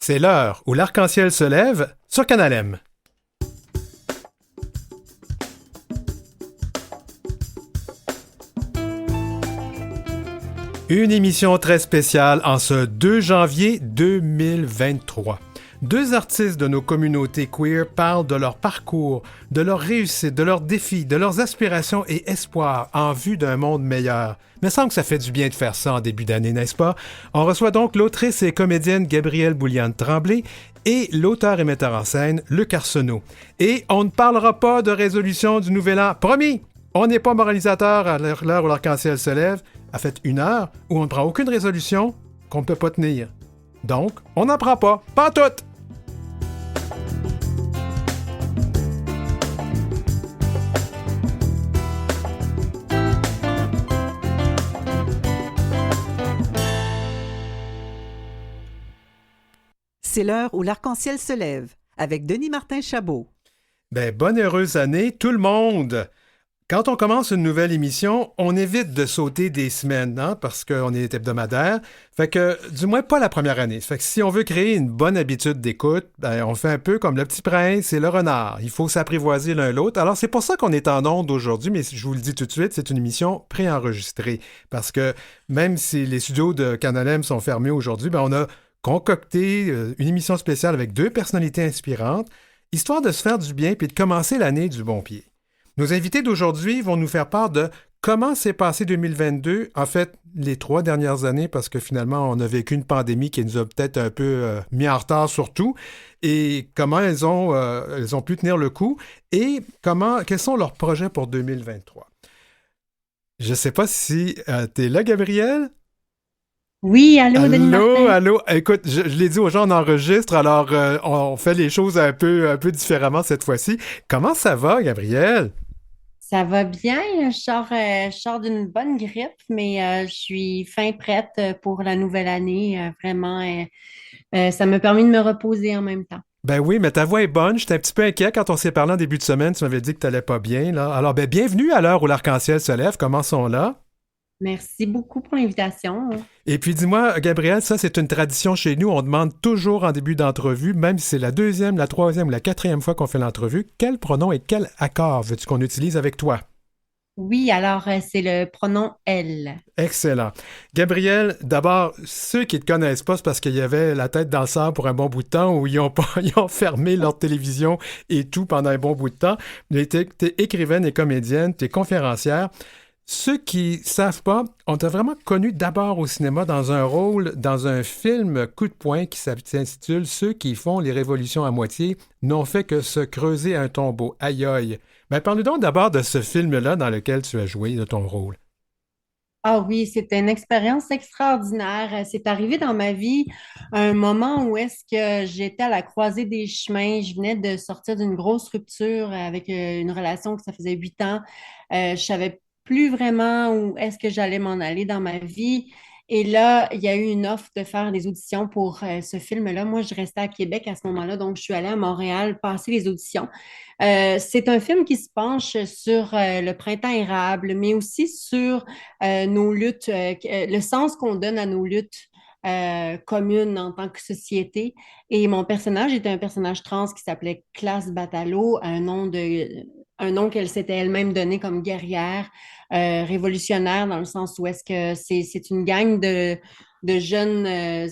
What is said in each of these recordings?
C'est l'heure où l'arc-en-ciel se lève sur Canal M. Une émission très spéciale en ce 2 janvier 2023. Deux artistes de nos communautés queer parlent de leur parcours, de leurs réussites, de leurs défis, de leurs aspirations et espoirs en vue d'un monde meilleur. Mais semble que ça fait du bien de faire ça en début d'année, n'est-ce pas? On reçoit donc l'autrice et comédienne Gabrielle Bouliane-Tremblay et l'auteur et metteur en scène Luc Arsenault. Et on ne parlera pas de résolution du Nouvel An. Promis! On n'est pas moralisateur à l'heure où l'arc-en-ciel se lève. A fait une heure où on ne prend aucune résolution qu'on ne peut pas tenir. Donc, on n'en prend pas. Pas toutes! C'est l'heure où l'arc-en-ciel se lève, avec Denis Martin-Chabot. Bonne heureuse année, tout le monde! Quand on commence une nouvelle émission, on évite de sauter des semaines, hein, parce qu'on est hebdomadaire. Fait que, du moins, pas la première année. Fait que si on veut créer une bonne habitude d'écoute, on fait un peu comme le petit prince et le renard. Il faut s'apprivoiser l'un l'autre. Alors, c'est pour ça qu'on est en onde aujourd'hui, mais je vous le dis tout de suite, c'est une émission préenregistrée. Parce que même si les studios de Canal M sont fermés aujourd'hui, on a concocté une émission spéciale avec deux personnalités inspirantes, histoire de se faire du bien puis de commencer l'année du bon pied. Nos invités d'aujourd'hui vont nous faire part de comment s'est passé 2022, en fait, les 3 dernières années, parce que finalement, on a vécu une pandémie qui nous a peut-être un peu mis en retard sur tout, et comment elles ont pu tenir le coup, et quels sont leurs projets pour 2023. Je ne sais pas si tu es là, Gabrielle? Oui, allô, Denis Martin. Allô. Écoute, je l'ai dit aux gens, on enregistre, alors on fait les choses un peu différemment cette fois-ci. Comment ça va, Gabrielle? Ça va bien. Je sors d'une bonne grippe, mais je suis fin prête pour la nouvelle année. Vraiment, ça me permet de me reposer en même temps. Ben oui, mais ta voix est bonne. J'étais un petit peu inquiet quand on s'est parlé en début de semaine. Tu m'avais dit que tu n'allais pas bien, là. Alors, bienvenue à l'heure où l'arc-en-ciel se lève. Commençons là. Merci beaucoup pour l'invitation. Et puis dis-moi, Gabrielle, ça c'est une tradition chez nous, on demande toujours en début d'entrevue, même si c'est la deuxième, la troisième ou la quatrième fois qu'on fait l'entrevue, quel pronom et quel accord veux-tu qu'on utilise avec toi? Oui, alors c'est le pronom elle. Excellent. Gabrielle, d'abord, ceux qui ne te connaissent pas, c'est parce qu'il y avait la tête dans le sable pour un bon bout de temps où ils ont fermé leur télévision et tout pendant un bon bout de temps. T'es écrivaine et comédienne, t'es conférencière. Ceux qui savent pas, on t'a vraiment connu d'abord au cinéma dans un rôle dans un film coup de poing qui s'intitule Ceux qui font les révolutions à moitié n'ont fait que se creuser un tombeau. Aïe aïe. Parle-nous donc d'abord de ce film-là dans lequel tu as joué de ton rôle. Ah oui, c'était une expérience extraordinaire. C'est arrivé dans ma vie un moment où est-ce que j'étais à la croisée des chemins. Je venais de sortir d'une grosse rupture avec une relation que ça faisait 8 ans. Je savais plus vraiment où est-ce que j'allais m'en aller dans ma vie. Et là, il y a eu une offre de faire des auditions pour ce film-là. Moi, je restais à Québec à ce moment-là, donc je suis allée à Montréal passer les auditions. C'est un film qui se penche sur le printemps érable, mais aussi sur nos luttes, le sens qu'on donne à nos luttes communes en tant que société. Et mon personnage était un personnage trans qui s'appelait Classe Batalo, un nom qu'elle s'était elle-même donné comme guerrière, révolutionnaire dans le sens où est-ce que c'est une gang de jeunes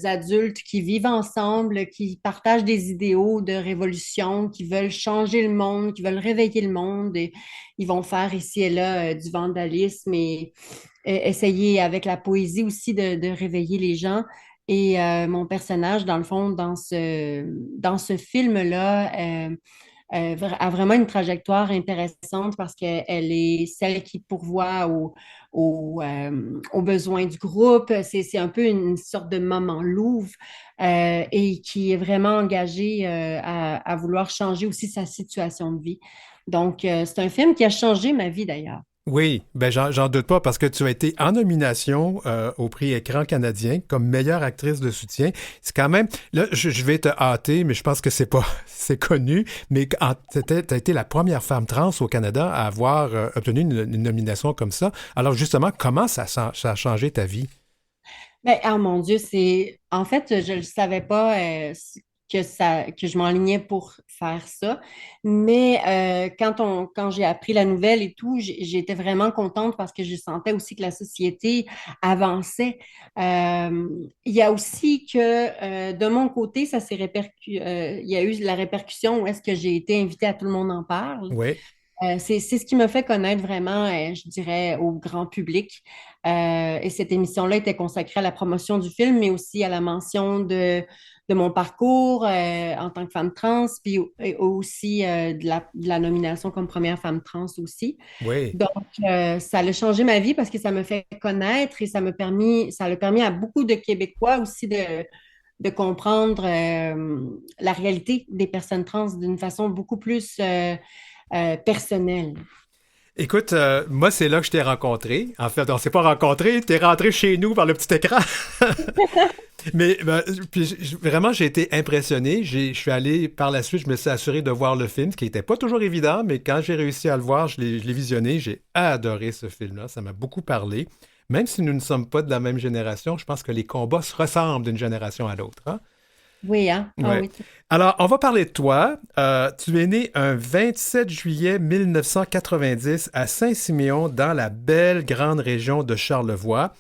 adultes qui vivent ensemble, qui partagent des idéaux de révolution, qui veulent changer le monde, qui veulent réveiller le monde. Et ils vont faire ici et là du vandalisme et essayer avec la poésie aussi de réveiller les gens. Et mon personnage, dans le fond, dans ce film-là, a vraiment une trajectoire intéressante parce qu'elle est celle qui pourvoit aux besoins du groupe. C'est un peu une sorte de maman louve et qui est vraiment engagée à vouloir changer aussi sa situation de vie. Donc, c'est un film qui a changé ma vie d'ailleurs. Oui, j'en doute pas parce que tu as été en nomination au prix Écran canadien comme meilleure actrice de soutien. C'est quand même, là, je vais te hâter, mais je pense que c'est connu, mais tu as été la première femme trans au Canada à avoir obtenu une nomination comme ça. Alors justement, comment ça a changé ta vie? Ben, oh mon Dieu, c'est en fait, je ne savais pas que je m'enlignais pour faire ça. Mais quand j'ai appris la nouvelle et tout, j'étais vraiment contente parce que je sentais aussi que la société avançait. Il y a aussi que de mon côté, il y a eu la répercussion où est-ce que j'ai été invitée à Tout le monde en parle. Oui, C'est ce qui me fait connaître vraiment, je dirais, au grand public. Et cette émission-là était consacrée à la promotion du film, mais aussi à la mention de mon parcours en tant que femme trans, puis et aussi de la nomination comme première femme trans aussi. oui. Donc, ça a changé ma vie parce que ça me fait connaître et ça a permis à beaucoup de Québécois aussi de comprendre la réalité des personnes trans d'une façon beaucoup plus personnelle. Écoute, moi, c'est là que je t'ai rencontré. En fait, on s'est pas rencontré, t'es rentré chez nous par le petit écran. Mais puis, vraiment, j'ai été impressionné. Je suis allé par la suite, je me suis assuré de voir le film, ce qui n'était pas toujours évident, mais quand j'ai réussi à le voir, je l'ai visionné. J'ai adoré ce film-là. Ça m'a beaucoup parlé. Même si nous ne sommes pas de la même génération, je pense que les combats se ressemblent d'une génération à l'autre, hein? Oui, hein? Ah Ouais. oui. Alors, on va parler de toi. Tu es né un 27 juillet 1990 à Saint-Siméon, dans la belle grande région de Charlevoix.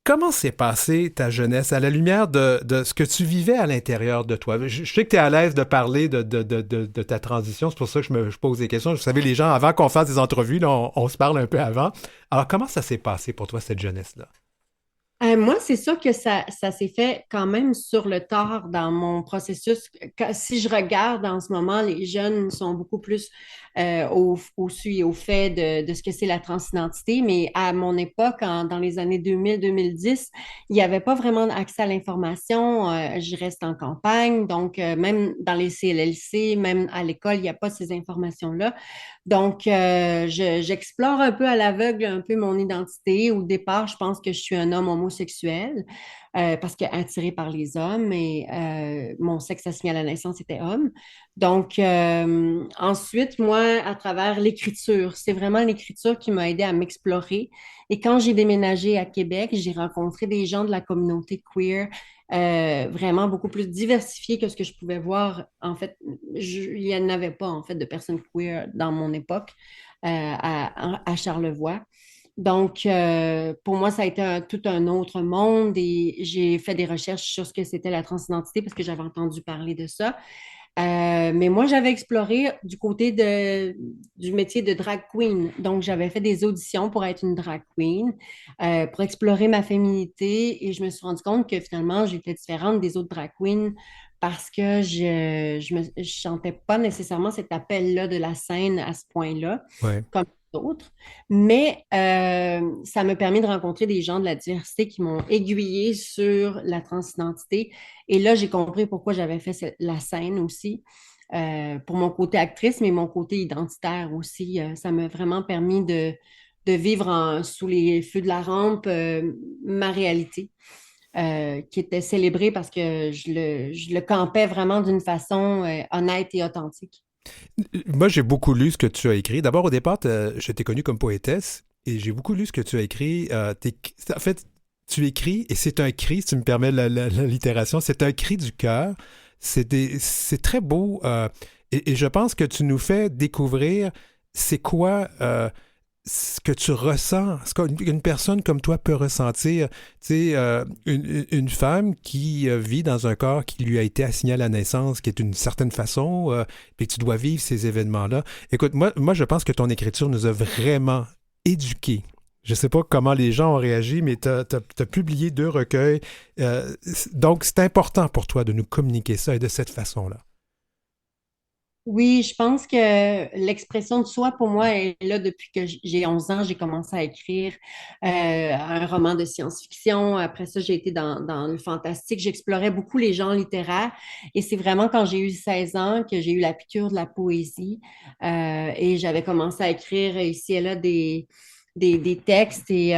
Comment s'est passée ta jeunesse à la lumière de ce que tu vivais à l'intérieur de toi? Je sais que tu es à l'aise de parler de ta transition, c'est pour ça que je pose des questions. Vous savez, les gens, avant qu'on fasse des entrevues, là, on se parle un peu avant. Alors, comment ça s'est passé pour toi, cette jeunesse-là? Moi, c'est sûr que ça s'est fait quand même sur le tard dans mon processus. Si je regarde en ce moment, les jeunes sont beaucoup plus au su et au fait de ce que c'est la transidentité, mais à mon époque, dans les années 2000-2010, il n'y avait pas vraiment accès à l'information. Je reste en campagne, donc même dans les CLLC, même à l'école, il n'y a pas ces informations-là. Donc, j'explore un peu à l'aveugle un peu mon identité. Au départ, je pense que je suis un homme homosexuel parce que attiré par les hommes et mon sexe assigné à la naissance était homme. Donc, ensuite, moi, à travers l'écriture, c'est vraiment l'écriture qui m'a aidé à m'explorer. Et quand j'ai déménagé à Québec, j'ai rencontré des gens de la communauté queer vraiment beaucoup plus diversifiés que ce que je pouvais voir. En fait, il n'y en avait pas, en fait, de personnes queer dans mon époque à Charlevoix. Donc, pour moi, ça a été tout un autre monde et j'ai fait des recherches sur ce que c'était la transidentité parce que j'avais entendu parler de ça. Mais moi, j'avais exploré du côté du métier de drag queen. Donc, j'avais fait des auditions pour être une drag queen, pour explorer ma féminité. Et je me suis rendu compte que finalement, j'étais différente des autres drag queens parce que je sentais pas nécessairement cet appel-là de la scène à ce point-là, Ouais. comme d'autres. Mais ça m'a permis de rencontrer des gens de la diversité qui m'ont aiguillée sur la transidentité et là, j'ai compris pourquoi j'avais fait la scène aussi, pour mon côté actrice, mais mon côté identitaire aussi. Ça m'a vraiment permis de vivre sous les feux de la rampe ma réalité, qui était célébrée parce que je le campais vraiment d'une façon honnête et authentique. Moi, j'ai beaucoup lu ce que tu as écrit. D'abord, au départ, je t'ai connue comme poétesse et j'ai beaucoup lu ce que tu as écrit. En fait, tu écris et c'est un cri, si tu me permets l'allitération, c'est un cri du cœur. C'est très beau et je pense que tu nous fais découvrir c'est quoi ce que tu ressens, ce qu'une personne comme toi peut ressentir. Tu sais, une femme qui vit dans un corps qui lui a été assigné à la naissance, qui est d'une certaine façon, puis que tu dois vivre ces événements-là. Écoute, moi, je pense que ton écriture nous a vraiment éduqués. Je ne sais pas comment les gens ont réagi, mais tu as publié 2 recueils. Donc, c'est important pour toi de nous communiquer ça et de cette façon-là. Oui, je pense que l'expression de soi, pour moi, est là depuis que j'ai 11 ans. J'ai commencé à écrire un roman de science-fiction. Après ça, j'ai été dans le fantastique. J'explorais beaucoup les genres littéraires. Et c'est vraiment quand j'ai eu 16 ans que j'ai eu la piqûre de la poésie. Et j'avais commencé à écrire ici et là des textes. Et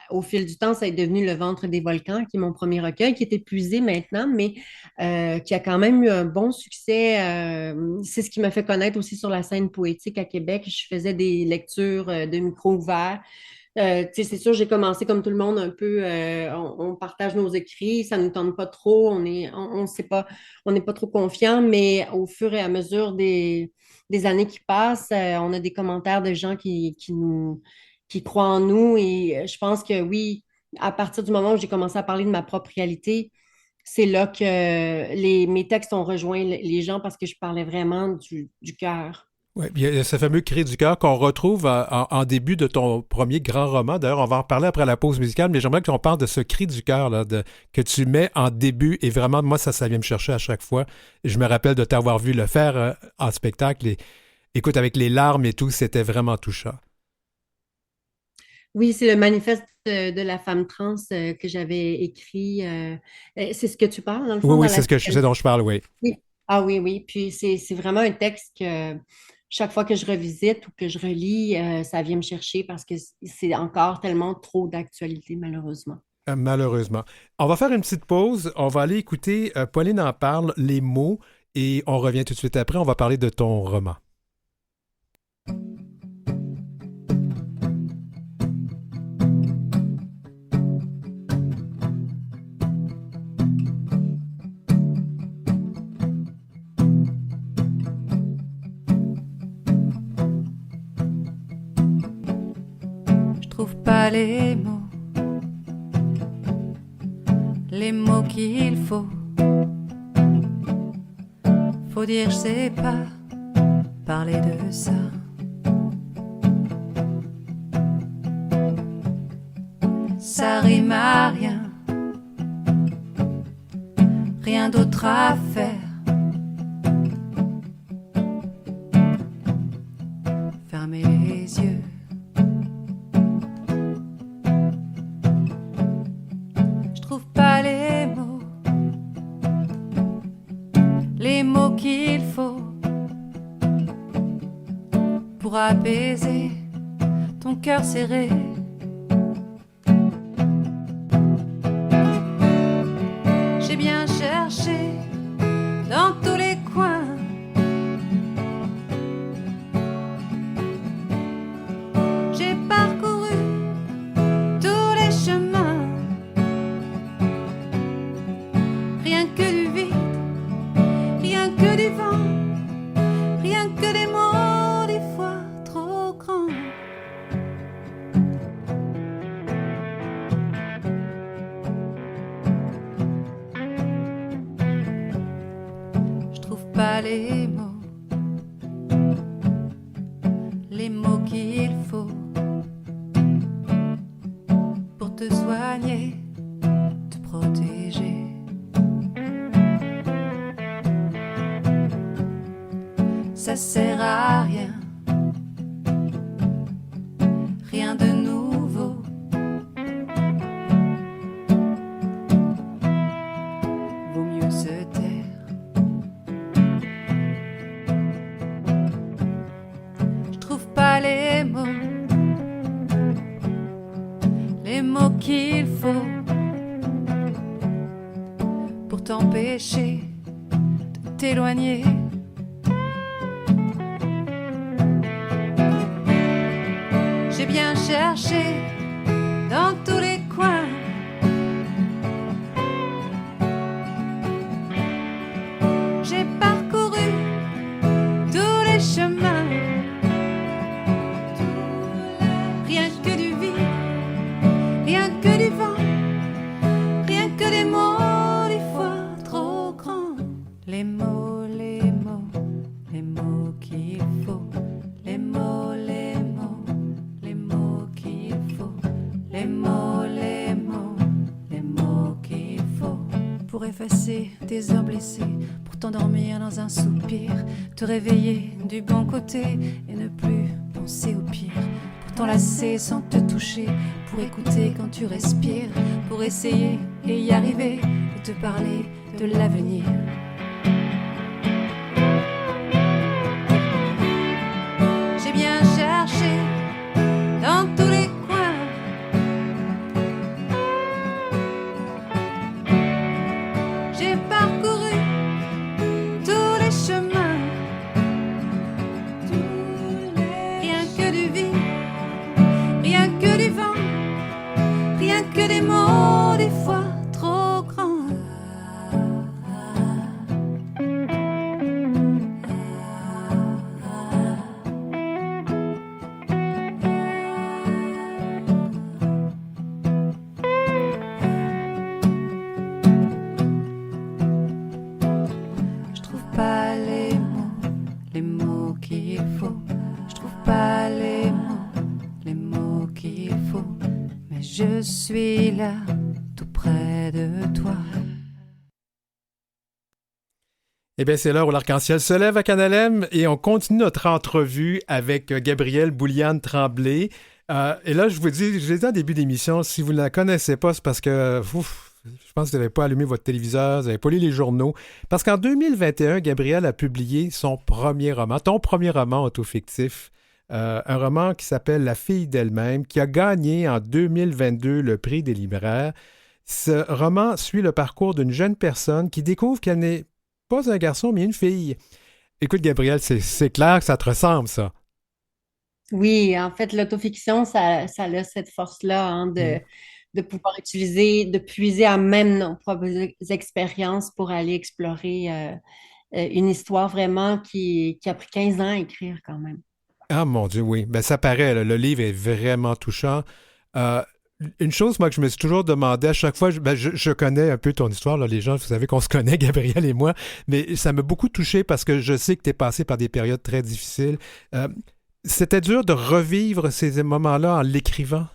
au fil du temps, ça est devenu Le ventre des volcans, qui est mon premier recueil, qui est épuisé maintenant, mais qui a quand même eu un bon succès. C'est ce qui m'a fait connaître aussi sur la scène poétique à Québec. Je faisais des lectures de micro ouverts. Tu sais, c'est sûr, j'ai commencé comme tout le monde un peu, on partage nos écrits, ça ne nous tente pas trop, on sait pas, on n'est pas trop confiant, mais au fur et à mesure des années qui passent, on a des commentaires de gens qui croient en nous et je pense que oui, à partir du moment où j'ai commencé à parler de ma propre réalité, c'est là que mes textes ont rejoint les gens parce que je parlais vraiment du cœur. Ouais, il y a ce fameux cri du cœur qu'on retrouve en début de ton premier grand roman. D'ailleurs, on va en reparler après la pause musicale, mais j'aimerais qu'on parle de ce cri du cœur là, que tu mets en début. Et vraiment, moi, ça vient me chercher à chaque fois. Et je me rappelle de t'avoir vu le faire en spectacle. Et écoute, avec les larmes et tout, c'était vraiment touchant. Oui, c'est le manifeste de la femme trans que j'avais écrit. C'est ce que tu parles, dans le Oui, fond, oui, dans c'est la... c'est dont je parle, oui. Oui. Ah oui, oui. Puis c'est vraiment un texte que chaque fois que je revisite ou que je relis, ça vient me chercher parce que c'est encore tellement trop d'actualité, malheureusement. Malheureusement. On va faire une petite pause. On va aller écouter Pauline en parle, les mots, et on revient tout de suite après. On va parler de ton roman. Je trouve pas les mots qu'il faut. Faut dire je sais pas parler de ça. Ça rime à rien, rien d'autre à faire. Fermez les yeux. Je trouve pas les mots qu'il faut pour apaiser ton cœur serré. J'ai bien cherché dans tous les coins. J'ai parcouru tous les chemins. Rien que du vide, rien que du vent, rien que des mots des fois trop grands. Je trouve pas les mots qu'il faut pour te soigner, te protéger. Ça sert à rien, rien de nouveau. Vaut mieux se taire. Je trouve pas les mots qu'il faut pour t'empêcher de t'éloigner. J'ai bien cherché dans tous les coins. J'ai parcouru tous les chemins. Rien que du vide, rien que du vent, rien que des mots des fois trop grands. Les mots, les mots, les mots qu'il faut. Les mots, les mots, les mots qu'il faut. Les mots, les mots, les mots qu'il faut. Pour effacer tes heures blessées, pour t'endormir dans un soupir, te réveiller du bon côté et ne plus penser au pire. Pour t'enlacer sans te toucher, pour écouter quand tu respires, pour essayer et y arriver et te parler de l'avenir. J'ai bien cherché dans tous les coins. J'ai parcouru tous les chemins. Rien que du vide, rien que du vent, qu'il faut. Je trouve pas les mots qu'il faut. Mais je suis là, tout près de toi. Eh bien, c'est l'heure où l'arc-en-ciel se lève à Canal M et on continue notre entrevue avec Gabrielle Bouliane-Tremblay. Et là, je vous dis, je l'ai dit en début d'émission, si vous ne la connaissez pas, c'est parce que je pense que vous n'avez pas allumé votre téléviseur, vous n'avez pas lu les journaux. Parce qu'en 2021, Gabrielle a publié son premier roman, ton premier roman autofictif, un roman qui s'appelle La fille d'elle-même, qui a gagné en 2022 le prix des libraires. Ce roman suit le parcours d'une jeune personne qui découvre qu'elle n'est pas un garçon, mais une fille. Écoute, Gabrielle, c'est clair que ça te ressemble, ça. Oui, en fait, l'autofiction, ça a cette force-là hein, Mm. de pouvoir utiliser, de puiser à même nos propres expériences pour aller explorer une histoire vraiment qui a pris 15 ans à écrire quand même. Ah, mon Dieu, oui. Ben, ça paraît, là, le livre est vraiment touchant. Euh, une chose, moi, que je me suis toujours demandé à chaque fois, je connais un peu ton histoire, là, les gens, vous savez qu'on se connaît, Gabrielle et moi, mais ça m'a beaucoup touché parce que je sais que tu es passé par des périodes très difficiles. Euh, C'était dur de revivre ces moments-là en l'écrivant.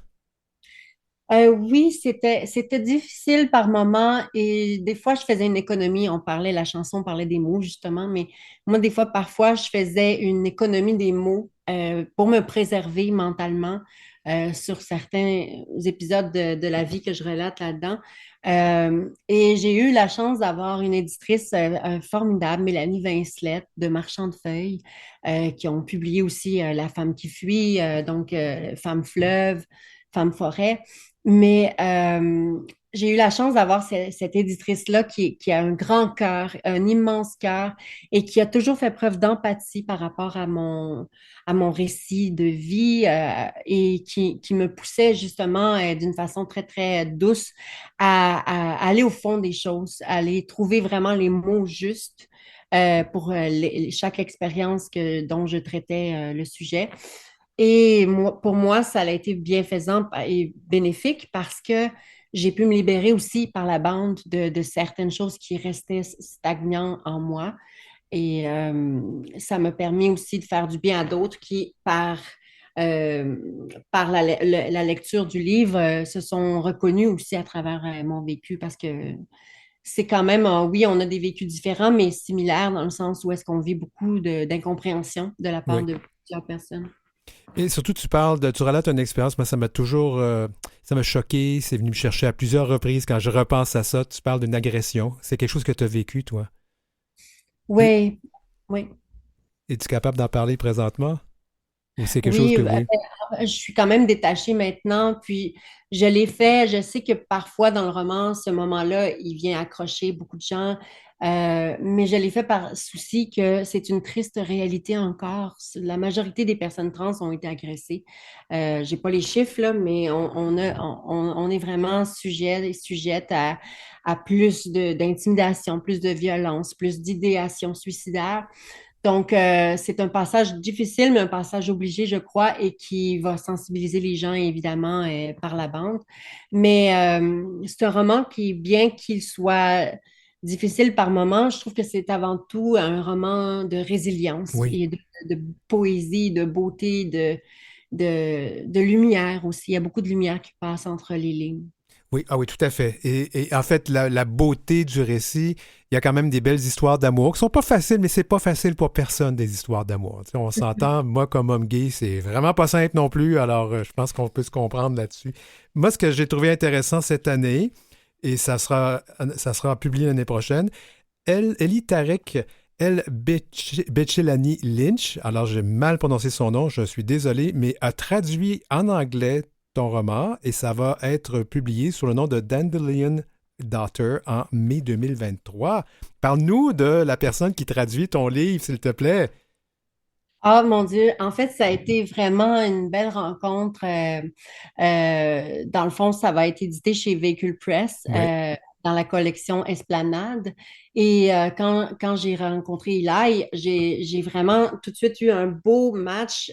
Oui, c'était difficile par moments et des fois je faisais une économie. La chanson parlait des mots justement, mais moi des fois parfois je faisais une économie des mots pour me préserver mentalement sur certains épisodes de la vie que je relate là-dedans. Et j'ai eu la chance d'avoir une éditrice formidable, Mélanie Vincelette de Marchand de Feuilles, qui ont publié aussi La femme qui fuit, Femme fleuve, Femme forêt. Mais j'ai eu la chance d'avoir cette éditrice-là qui a un grand cœur, un immense cœur et qui a toujours fait preuve d'empathie par rapport à mon récit de vie et qui me poussait justement d'une façon très, très douce à aller au fond des choses, à aller trouver vraiment les mots justes pour chaque expérience dont je traitais le sujet. Et moi, pour moi, ça a été bienfaisant et bénéfique parce que j'ai pu me libérer aussi par la bande de certaines choses qui restaient stagnantes en moi. Et ça m'a permis aussi de faire du bien à d'autres qui, euh, par la lecture du livre, se sont reconnus aussi à travers mon vécu parce que c'est quand même, oui, on a des vécus différents, mais similaires dans le sens où est-ce qu'on vit beaucoup d'incompréhension de la part Oui. de plusieurs personnes. Et surtout, tu relates une expérience, moi, ça m'a toujours, ça m'a choqué, c'est venu me chercher à plusieurs reprises quand je repense à ça. Tu parles d'une agression. C'est quelque chose que tu as vécu, toi. Et Oui, oui. es-tu capable d'en parler présentement? Ou c'est quelque chose Oui, que oui? je suis quand même détachée maintenant, puis je l'ai fait. Je sais que parfois dans le roman, ce moment-là, il vient accrocher beaucoup de gens, mais je l'ai fait par souci que c'est une triste réalité encore. La majorité des personnes trans ont été agressées. J'ai pas les chiffres, là, mais on est vraiment sujette à plus d'intimidation, plus de violence, plus d'idéation suicidaire. Donc, c'est un passage difficile, mais un passage obligé, je crois, et qui va sensibiliser les gens, évidemment, par la bande. Mais c'est un roman qui, bien qu'il soit difficile par moments, je trouve que c'est avant tout un roman de résilience Oui. et de poésie, de beauté, de lumière aussi. Il y a beaucoup de lumière qui passe entre les lignes. Oui, ah oui, tout à fait. Et en fait, la beauté du récit, il y a quand même des belles histoires d'amour qui sont pas faciles, mais c'est pas facile pour personne des histoires d'amour. Tu sais, on s'entend, moi comme homme gay, c'est vraiment pas simple non plus, alors je pense qu'on peut se comprendre là-dessus. Moi, ce que j'ai trouvé intéressant cette année, et ça sera publié l'année prochaine, Ellie Tarek El Bechelani Lynch, alors j'ai mal prononcé son nom, je suis désolé, mais a traduit en anglais ton roman et ça va être publié sous le nom de Dandelion Daughter en mai 2023. Parle-nous de la personne qui traduit ton livre, s'il te plaît. Ah mon Dieu, en fait, ça a été vraiment une belle rencontre. Dans le fond, ça va être édité chez Véhicule Press Oui. dans la collection Esplanade. Et quand j'ai rencontré Eli, j'ai vraiment tout de suite eu un beau match.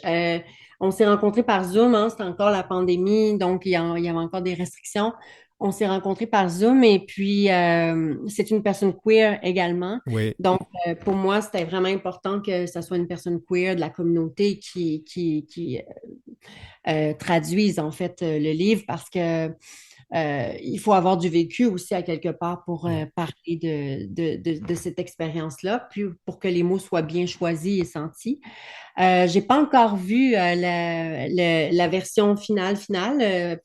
On s'est rencontrés par Zoom, hein, c'était encore la pandémie, donc il y avait encore des restrictions. On s'est rencontrés par Zoom et puis c'est une personne queer également. Oui. Donc, pour moi, c'était vraiment important que ça soit une personne queer de la communauté qui traduise en fait le livre parce que il faut avoir du vécu aussi à quelque part pour Oui. parler de cette expérience-là, puis pour que les mots soient bien choisis et sentis. J'ai pas encore vu la version finale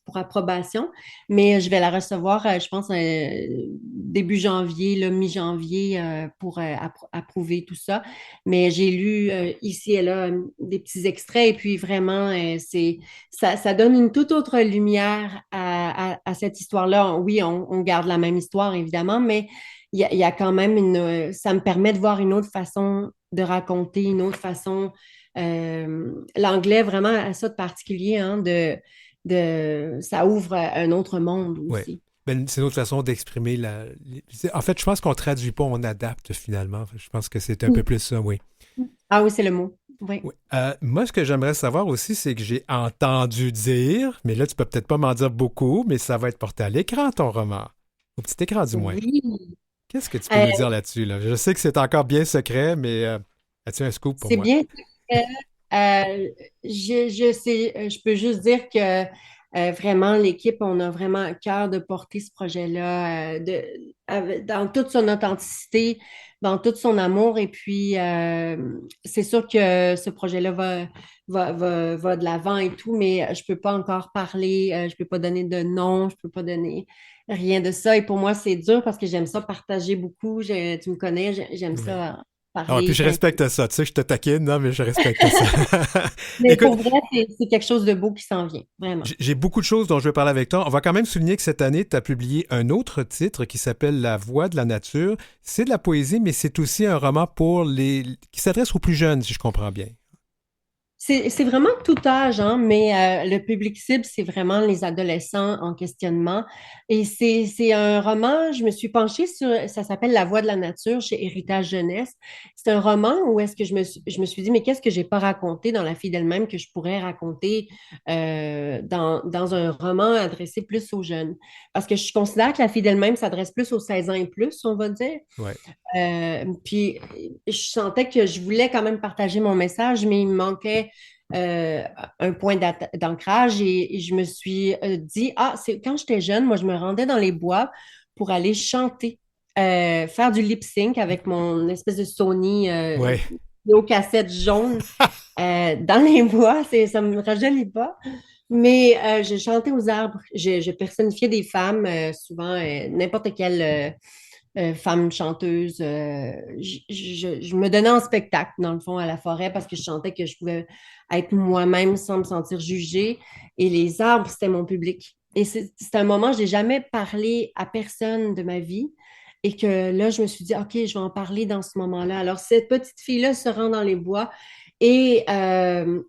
pour approbation, mais je vais la recevoir, je pense, début janvier, là, mi-janvier, pour approuver tout ça. Mais j'ai lu ici et là des petits extraits et puis vraiment, ça donne une toute autre lumière à cette histoire-là. Oui, on garde la même histoire, évidemment, mais il y a quand même ça me permet de voir une autre façon de raconter, une autre façon l'anglais vraiment a ça de particulier, hein, ça ouvre un autre monde Ouais. aussi. Ben, c'est une autre façon d'exprimer En fait, je pense qu'on traduit pas, on adapte finalement. Je pense que c'est un peu Oui. plus ça, oui. Ah oui, c'est le mot. Oui. Oui. Moi, ce que j'aimerais savoir aussi, c'est que j'ai entendu dire, mais là, tu peux peut-être pas m'en dire beaucoup, mais ça va être porté à l'écran, ton roman. Au petit écran, du moins. Oui. Qu'est-ce que tu peux Euh, nous dire là-dessus, là? Je sais que c'est encore bien secret, mais as-tu un scoop pour c'est moi? bien. Je sais, je peux juste dire que vraiment, l'équipe, on a vraiment à cœur de porter ce projet-là dans toute son authenticité, dans tout son amour. Et puis, c'est sûr que ce projet-là va de l'avant et tout, mais je peux pas encore parler, je peux pas donner de nom, je peux pas donner rien de ça. Et pour moi, c'est dur parce que j'aime ça partager beaucoup. Tu me connais, j'aime Oui. ça Ah, puis parler. je respecte ça. Tu sais, je te taquine, non, mais je respecte ça. Mais Écoute, pour vrai, c'est quelque chose de beau qui s'en vient, vraiment. j'ai beaucoup de choses dont je veux parler avec toi. On va quand même souligner que cette année, tu as publié un autre titre qui s'appelle La Voix de la nature. C'est de la poésie, mais c'est aussi un roman qui s'adresse aux plus jeunes, si je comprends bien. C'est vraiment tout âge, hein, mais le public cible, c'est vraiment les adolescents en questionnement. Et c'est un roman, je me suis penchée sur, ça s'appelle La Voix de la nature chez Héritage Jeunesse. C'est un roman où est-ce que je me suis dit, mais qu'est-ce que j'ai pas raconté dans La fille d'elle-même que je pourrais raconter dans un roman adressé plus aux jeunes? Parce que je considère que La fille d'elle-même s'adresse plus aux 16 ans et plus, on va dire. Ouais. Puis je sentais que je voulais quand même partager mon message, mais il me manquait euh, un point d'ancrage et je me suis dit, ah, c'est quand j'étais jeune, moi, je me rendais dans les bois pour aller chanter, faire du lip sync avec mon espèce de Sony Ouais. aux cassettes jaunes dans les bois. Ça me rajeunit pas. Mais je chantais aux arbres. Je personnifiais des femmes, souvent n'importe quelle femme chanteuse. Je me donnais en spectacle, dans le fond, à la forêt parce que je sentais que je pouvais être moi-même sans me sentir jugée. Et les arbres, c'était mon public. Et c'est un moment, je n'ai jamais parlé à personne de ma vie. Et que là, je me suis dit, OK, je vais en parler dans ce moment-là. Alors, cette petite fille-là se rend dans les bois et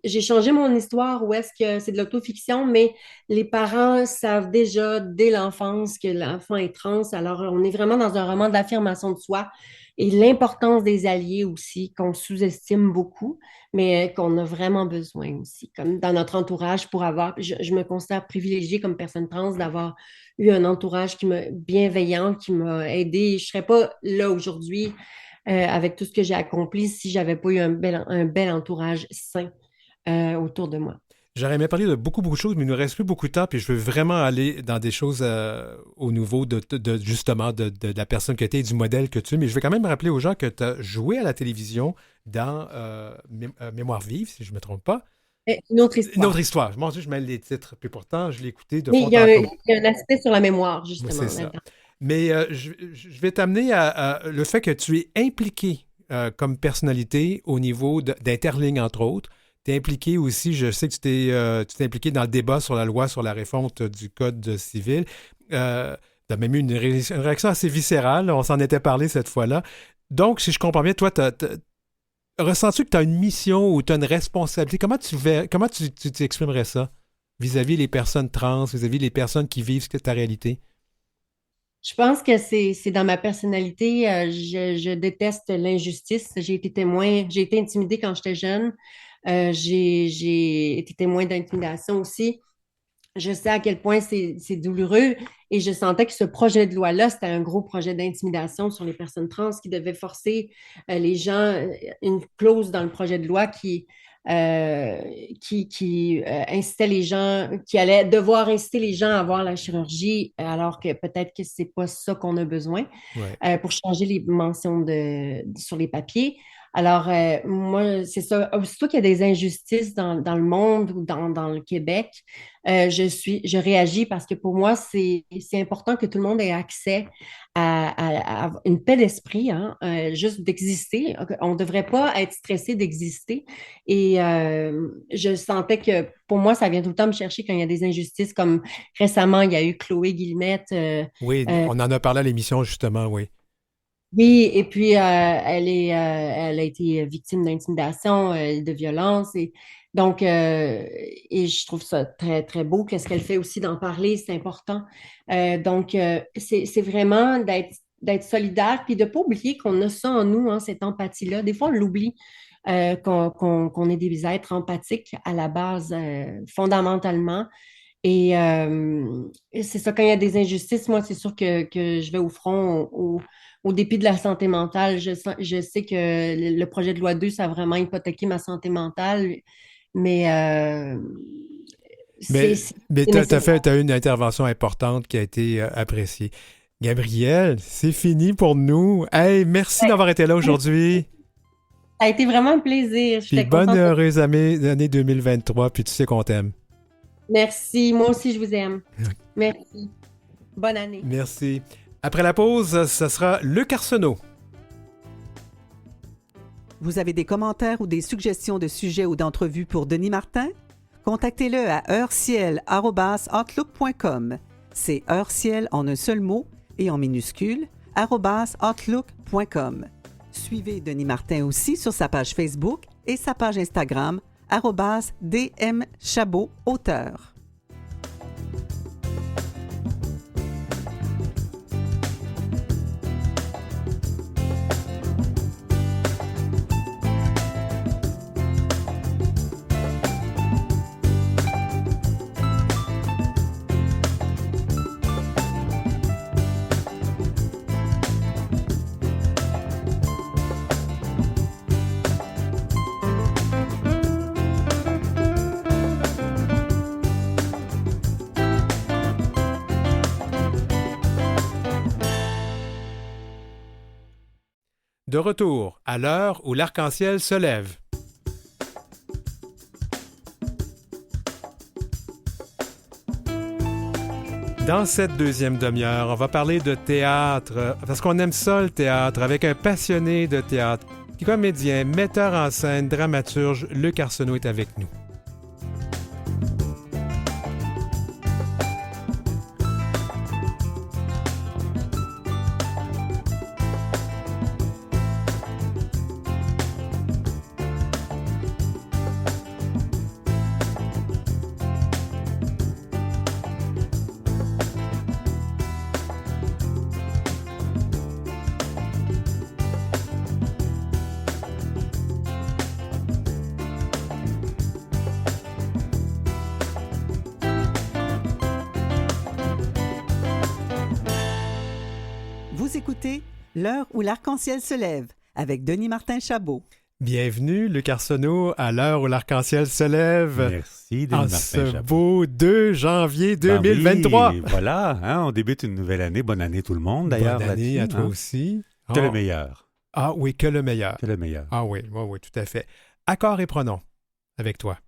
j'ai changé mon histoire où est-ce que c'est de l'autofiction, mais les parents savent déjà dès l'enfance que l'enfant est trans. Alors, on est vraiment dans un roman d'affirmation de soi et l'importance des alliés aussi, qu'on sous-estime beaucoup, mais qu'on a vraiment besoin aussi, comme dans notre entourage pour avoir, je me considère privilégiée comme personne trans d'avoir eu un entourage bienveillant, qui m'a aidée. Je ne serais pas là aujourd'hui avec tout ce que j'ai accompli si j'avais pas eu un bel entourage sain autour de moi. J'aurais aimé parler de beaucoup, beaucoup de choses, mais il nous reste plus beaucoup de temps, puis je veux vraiment aller dans des choses au niveau justement de la personne que tu es et du modèle que tu es. Mais je vais quand même rappeler aux gens que tu as joué à la télévision dans Mémoire vive, si je ne me trompe pas. Une autre Une autre histoire. histoire. Mon Dieu, je mêle les titres. Puis pourtant, je l'ai écouté de Mais fond il y a en un, comble. il y a un aspect sur la mémoire, Oui, justement, c'est ça. là-dedans. Mais je vais t'amener à le fait que tu es impliqué comme personnalité au niveau d'Interligne, entre autres. Tu es impliqué aussi, je sais que tu t'es impliqué dans le débat sur la loi sur la refonte du Code civil. Tu as même eu une réaction assez viscérale, on s'en était parlé cette fois-là. Donc, si je comprends bien, toi, ressens-tu que tu as une mission ou tu as une responsabilité? Comment tu t'exprimerais ça vis-à-vis les personnes trans, vis-à-vis les personnes qui vivent ta réalité? Je pense que c'est dans ma personnalité. Je déteste l'injustice. J'ai été intimidée quand j'étais jeune. J'ai été témoin d'intimidation aussi. je sais à quel point c'est douloureux et je sentais que ce projet de loi-là, c'était un gros projet d'intimidation sur les personnes trans qui devait forcer les gens, une clause dans le projet de loi euh, qui incitait les gens, qui allait devoir inciter les gens à avoir la chirurgie, alors que peut-être que c'est pas ça qu'on a besoin Ouais. pour changer les mentions sur les papiers. Alors, moi, c'est ça. Aussitôt qu'il y a des injustices dans le monde ou dans le Québec, je réagis parce que pour moi, c'est important que tout le monde ait accès à une paix d'esprit, hein, juste d'exister. On ne devrait pas être stressé d'exister. Et je sentais que pour moi, ça vient tout le temps me chercher quand il y a des injustices, comme récemment, il y a eu Chloé Guillemette. Oui, on en a parlé à l'émission, justement, oui. Oui, et puis elle a été victime d'intimidation, de violence, et donc et je trouve ça très très beau. Qu'est-ce qu'elle fait aussi d'en parler, c'est important. Donc c'est vraiment d'être solidaire, puis de pas oublier qu'on a ça en nous, hein, cette empathie-là. Des fois on l'oublie qu'on est des êtres empathiques à la base, fondamentalement. Et c'est ça, quand il y a des injustices, moi, c'est sûr que je vais au front au dépit de la santé mentale. Je sais que le projet de loi 2, ça a vraiment hypothéqué ma santé mentale, mais Mais, c'est mais nécessaire. t'as eu une intervention importante qui a été appréciée. Gabriel, c'est fini pour nous. Hey, merci d'avoir été là aujourd'hui. Ça a été vraiment un plaisir. Puis J'étais bonne contente. heureuse année 2023, puis tu sais qu'on t'aime. Merci. Moi aussi, je vous aime. Merci. Bonne année. Merci. Après la pause, ce sera Luc Arsenault. Vous avez des commentaires ou des suggestions de sujets ou d'entrevues pour Denis Martin? Contactez-le à heureciel@outlook.com. C'est heureciel en un seul mot et en minuscule @outlook.com. Suivez Denis Martin aussi sur sa page Facebook et sa page Instagram @dmchabot auteur. De retour à l'heure où l'arc-en-ciel se lève. Dans cette deuxième demi-heure, on va parler de théâtre, parce qu'on aime ça le théâtre, avec un passionné de théâtre, comédien, metteur en scène, dramaturge, Luc Arsenault est avec nous. Vous écoutez L'heure où l'arc-en-ciel se lève avec Denis Martin Chabot. Bienvenue, Luc Arsenault, à l'heure où l'arc-en-ciel se lève. Merci, Denis En Martin ce Chabot. beau 2 janvier Ben 2023. oui, voilà, hein, on débute une nouvelle année. Bonne année tout le monde, d'ailleurs. Bonne année là-dessus, à toi hein. aussi. Que le Ah. meilleur. Ah oui, que le meilleur. Que le meilleur. Ah oui, oui, oui, tout à fait. Accord et pronom avec toi.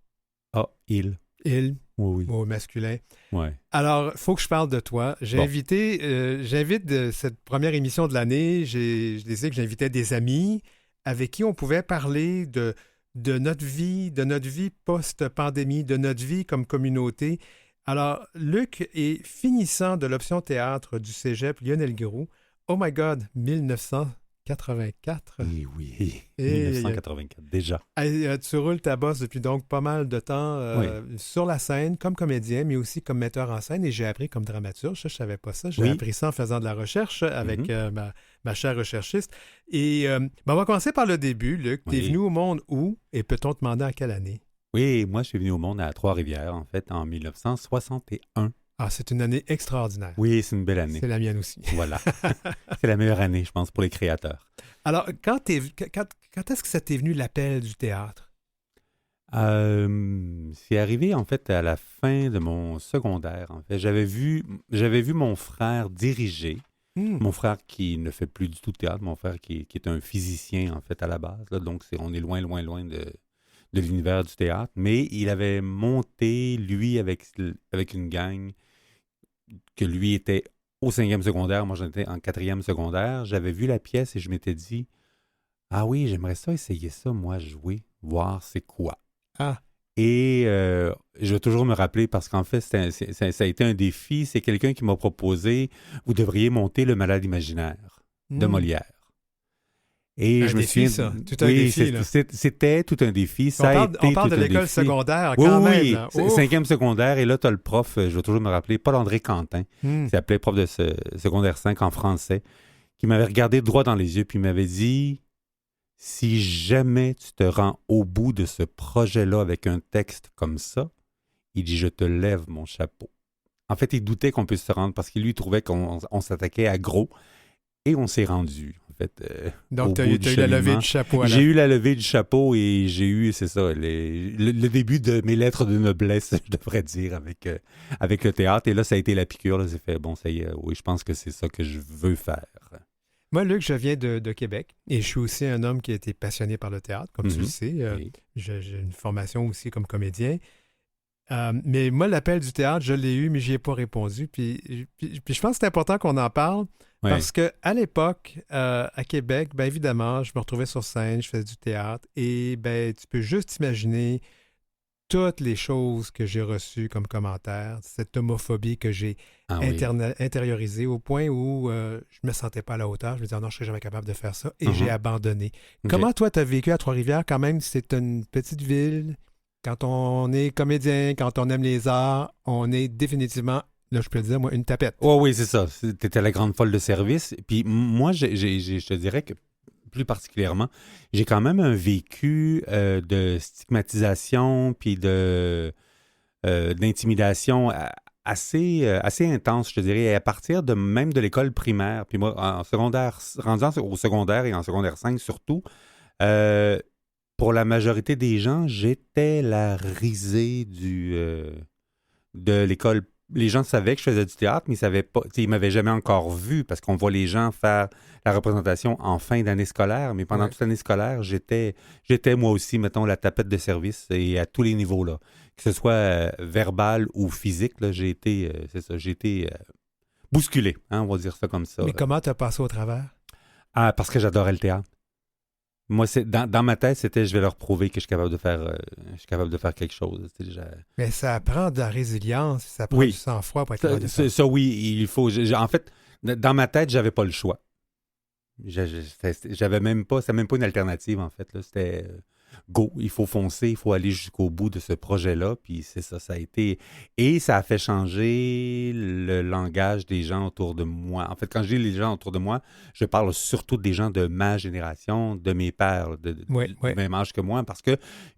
Ah, il. Il, Oui, oui. mot masculin. Ouais. Alors, il faut que je parle de toi. J'ai Bon. j'invite de cette première émission de l'année, je disais que j'invitais des amis avec qui on pouvait parler de notre vie post-pandémie, de notre vie comme communauté. Alors, Luc est finissant de l'option théâtre du Cégep Lionel Groulx. Oh my God, 1984. Oui, oui. Et- 1984, déjà. Tu roules ta bosse depuis donc pas mal de temps sur la scène comme comédien, mais aussi comme metteur en scène. Et j'ai appris comme dramaturge. Ça, je ne savais pas ça. J'ai Oui. appris ça en faisant de la recherche avec Mhm. ma chère recherchiste. Et on va commencer par le début, Luc. Tu es Oui. venu au monde où? Et peut-on te demander en quelle année? Oui, moi, je suis venu au monde à Trois-Rivières, en fait, en 1961. Ah, c'est une année extraordinaire. Oui, c'est une belle année. C'est la mienne aussi. Voilà. C'est la meilleure année, je pense, pour les créateurs. Alors, quand est-ce que ça t'est venu l'appel du théâtre? C'est arrivé, en fait, à la fin de mon secondaire, en fait. J'avais vu mon frère diriger. Mon frère qui ne fait plus du tout de théâtre, mon frère qui est un physicien, en fait, à la base. Là, donc, on est loin, loin, loin de l'univers du théâtre. Mais il avait monté, lui, avec une gang, que lui était au 5e secondaire, moi, j'étais en 4e secondaire. J'avais vu la pièce et je m'étais dit, ah oui, j'aimerais ça essayer ça, moi, jouer, voir c'est quoi. Ah. Et je vais toujours me rappeler parce qu'en fait, ça a été un défi. C'est quelqu'un qui m'a proposé, vous devriez monter Le Malade imaginaire de Molière. Et Un je me défi, souviens, ça. Tout un défi, là. C'était tout un défi. On parle de l'école secondaire, quand même. Oui, Là. 5e secondaire. Et là, tu as le prof, je vais toujours me rappeler, Paul-André Quentin, qui s'appelait prof de secondaire 5 en français, qui m'avait regardé droit dans les yeux puis il m'avait dit... Si jamais tu te rends au bout de ce projet-là avec un texte comme ça, il dit « Je te lève mon chapeau ». En fait, il doutait qu'on puisse se rendre parce qu'il lui trouvait qu'on s'attaquait à gros et on s'est rendu. En fait, donc, tu as eu la levée du chapeau. J'ai eu la levée du chapeau et j'ai eu, c'est ça, le début de mes lettres de noblesse, je devrais dire, avec le théâtre. Et là, ça a été la piqûre. Là, j'ai fait, bon, ça y est, oui, je pense que c'est ça que je veux faire. Moi, Luc, je viens de Québec et je suis aussi un homme qui a été passionné par le théâtre, comme tu le sais. Oui. J'ai une formation aussi comme comédien. Mais moi, l'appel du théâtre, je l'ai eu, mais je n'y ai pas répondu. Puis je pense que c'est important qu'on en parle parce qu'à l'époque, à Québec, bien évidemment, je me retrouvais sur scène, je faisais du théâtre et ben tu peux juste imaginer toutes les choses que j'ai reçues comme commentaires, cette homophobie que j'ai intériorisée au point où je ne me sentais pas à la hauteur. Je me disais, non, je ne serais jamais capable de faire ça. Et j'ai abandonné. Okay. Comment toi, tu as vécu à Trois-Rivières? Quand même, c'est une petite ville. Quand on est comédien, quand on aime les arts, on est définitivement, là, je peux le dire, moi, une tapette. Oh, oui, c'est ça. Tu étais la grande folle de service. Puis moi, je te dirais que plus particulièrement, j'ai quand même un vécu de stigmatisation puis d'intimidation assez intense, je te dirais, à partir même de l'école primaire. Puis moi, en secondaire, rendu au secondaire et en secondaire 5 surtout, pour la majorité des gens, j'étais la risée de l'école. Les gens savaient que je faisais du théâtre, mais ils savaient pas, ils m'avaient jamais encore vu parce qu'on voit les gens faire la représentation en fin d'année scolaire, mais pendant toute l'année scolaire, j'étais moi aussi, mettons, la tapette de service et à tous les niveaux, là. Que ce soit verbal ou physique, là, j'ai été bousculé, hein, on va dire ça comme ça. Mais comment tu as passé au travers? Ah, parce que j'adorais le théâtre. Moi, dans ma tête, c'était je vais leur prouver que je suis capable de faire quelque chose. Mais ça prend de la résilience, ça prend du sang-froid pour être capable de faire. Ça, oui, il faut. En fait, dans ma tête, j'avais pas le choix. C'était même pas une alternative, en fait. Là. C'était go, il faut foncer, il faut aller jusqu'au bout de ce projet-là. Puis c'est ça, ça a été... Et ça a fait changer le langage des gens autour de moi. En fait, quand je dis les gens autour de moi, je parle surtout des gens de ma génération, de mes pères, du même âge que moi,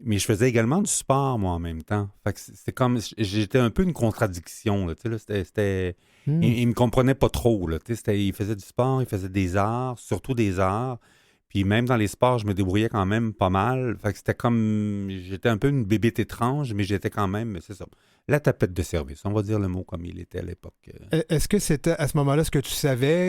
mais je faisais également du sport, moi, en même temps. Fait que c'est comme... J'étais un peu une contradiction, là, tu sais, là, c'était... Il me comprenait pas trop, là, tu sais, il faisait du sport, il faisait des arts, surtout des arts. Puis même dans les sports, je me débrouillais quand même pas mal. Fait que c'était comme... J'étais un peu une bébête étrange, mais j'étais quand même, c'est ça, la tapette de service. On va dire le mot comme il était à l'époque. Est-ce que c'était à ce moment-là ce que tu savais?